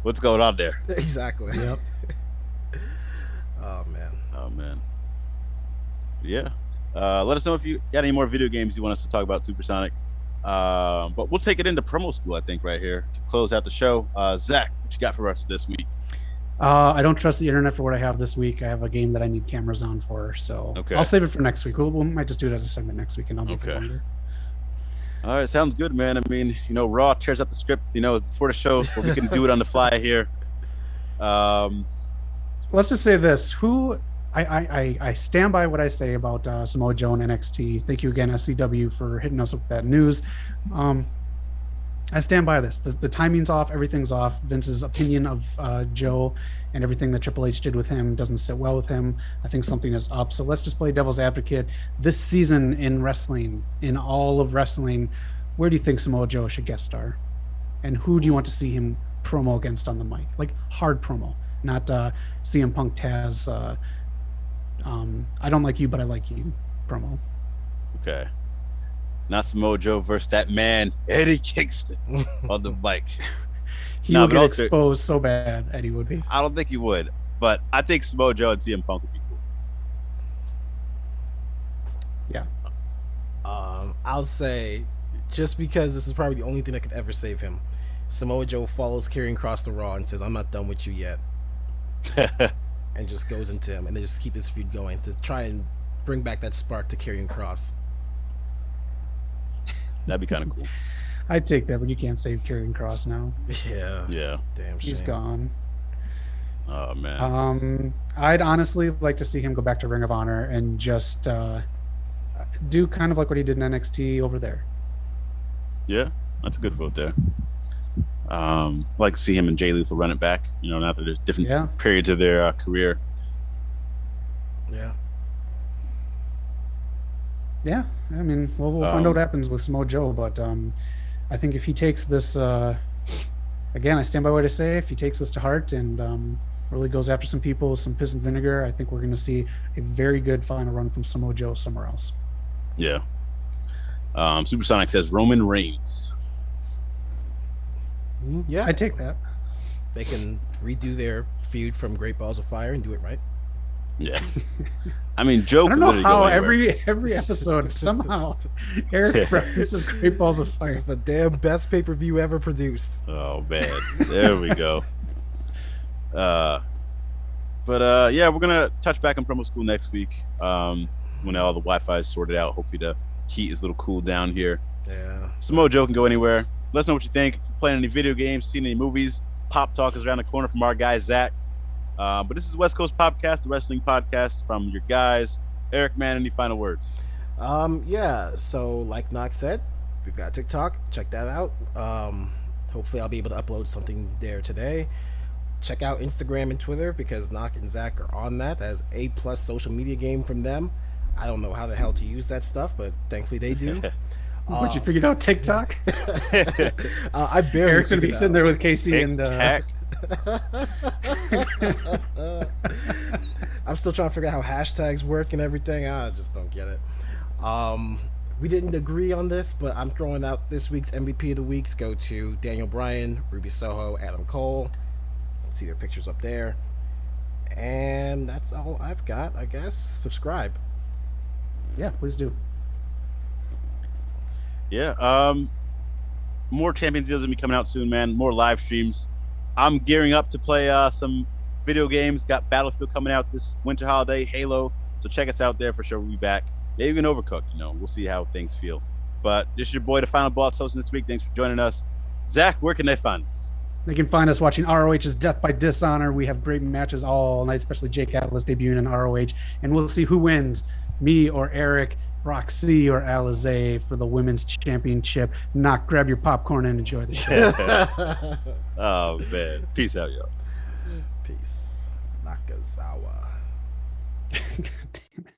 what's going on there. Exactly. Yep. Oh man. Yeah. Let us know if you got any more video games you want us to talk about, Supersonic. But we'll take it into promo school, I think, right here to close out the show. Zach, what you got for us this week? I don't trust the internet for what I have this week. I have a game that I need cameras on for, so okay. I'll save it for next week. We might just do it as a segment next week, and I'll make it longer. All right, sounds good, man. I mean, Raw tears up the script, before the show, but we can do it on the fly here. Let's just say this: I stand by what I say about Samoa Joe and NXT. Thank you again, SCW, for hitting us with that news. I stand by this. The timing's off. Everything's off. Vince's opinion of Joe and everything that Triple H did with him doesn't sit well with him. I think something is up. So let's just play devil's advocate. This season in wrestling, in all of wrestling, where do you think Samoa Joe should guest star? And who do you want to see him promo against on the mic? Like hard promo, not CM Punk Taz. I don't like you, but I like you promo. Okay. Not Samoa Joe versus that man, Eddie Kingston, on the mic. He would get exposed so bad, Eddie would be. I don't think he would, but I think Samoa Joe and CM Punk would be cool. Yeah. I'll say, just because this is probably the only thing that could ever save him, Samoa Joe follows Karrion Kross to Raw and says, "I'm not done with you yet." And just goes into him, and they just keep this feud going to try and bring back that spark to Karrion Kross. That'd be kind of cool. I'd take that, but you can't save Karrion Kross now. Yeah. Damn shame. He's gone. Oh man. I'd honestly like to see him go back to Ring of Honor and just do kind of like what he did in NXT over there. Yeah, that's a good vote there. Like to see him and Jay Lethal run it back. Now that there's different periods of their career. Yeah. Yeah, I mean, we'll find out what happens with Samoa Joe, but I think if he takes this, again, I stand by what I say. If he takes this to heart and really goes after some people with some piss and vinegar, I think we're going to see a very good final run from Samoa Joe somewhere else. Yeah. Supersonic says Roman Reigns. Yeah, I take that. They can redo their feud from Great Balls of Fire and do it right. Yeah. I mean, Joe. I don't know how every episode somehow Eric references Great Balls of Fire. It's the damn best pay-per-view ever produced. Oh man, there we go. Yeah, we're gonna touch back on promo school next week. When all the Wi-Fi is sorted out, hopefully the heat is a little cool down here. Yeah. Samoa Joe can go anywhere. Let us know what you think. If you're playing any video games, seen any movies, Pop Talk is around the corner from our guy Zach. But this is West Coast POPCast, the wrestling podcast from your guys. Eric, man, any final words? Yeah, so like Noc said, we've got TikTok. Check that out. Hopefully I'll be able to upload something there today. Check out Instagram and Twitter because Noc and Zach are on that. That's A+ social media game from them. I don't know how the hell to use that stuff, but thankfully they do. What, you figured out TikTok? I barely. Eric's gonna be sitting there with Casey and I'm still trying to figure out how hashtags work and everything. I just don't get it. We didn't agree on this, but I'm throwing out this week's MVP of the weeks go to Daniel Bryan, Ruby Soho, Adam Cole. See their pictures up there. And that's all I've got, I guess. Subscribe. Yeah, please do. Yeah, more Champions deals gonna be coming out soon, man. More live streams. I'm gearing up to play some video games. Got Battlefield coming out this winter holiday, Halo. So check us out there for sure. We'll be back. Maybe even Overcooked. We'll see how things feel. But this is your boy, the Final Boss, hosting this week. Thanks for joining us. Zach, where can they find us? They can find us watching ROH's Death by Dishonor. We have great matches all night, especially Jake Atlas debuting in ROH. And we'll see who wins, me or Eric, Roxy or Alizé for the women's championship. Grab your popcorn and enjoy the show. Oh, man. Peace out, y'all. Peace. Nakazawa. God damn it.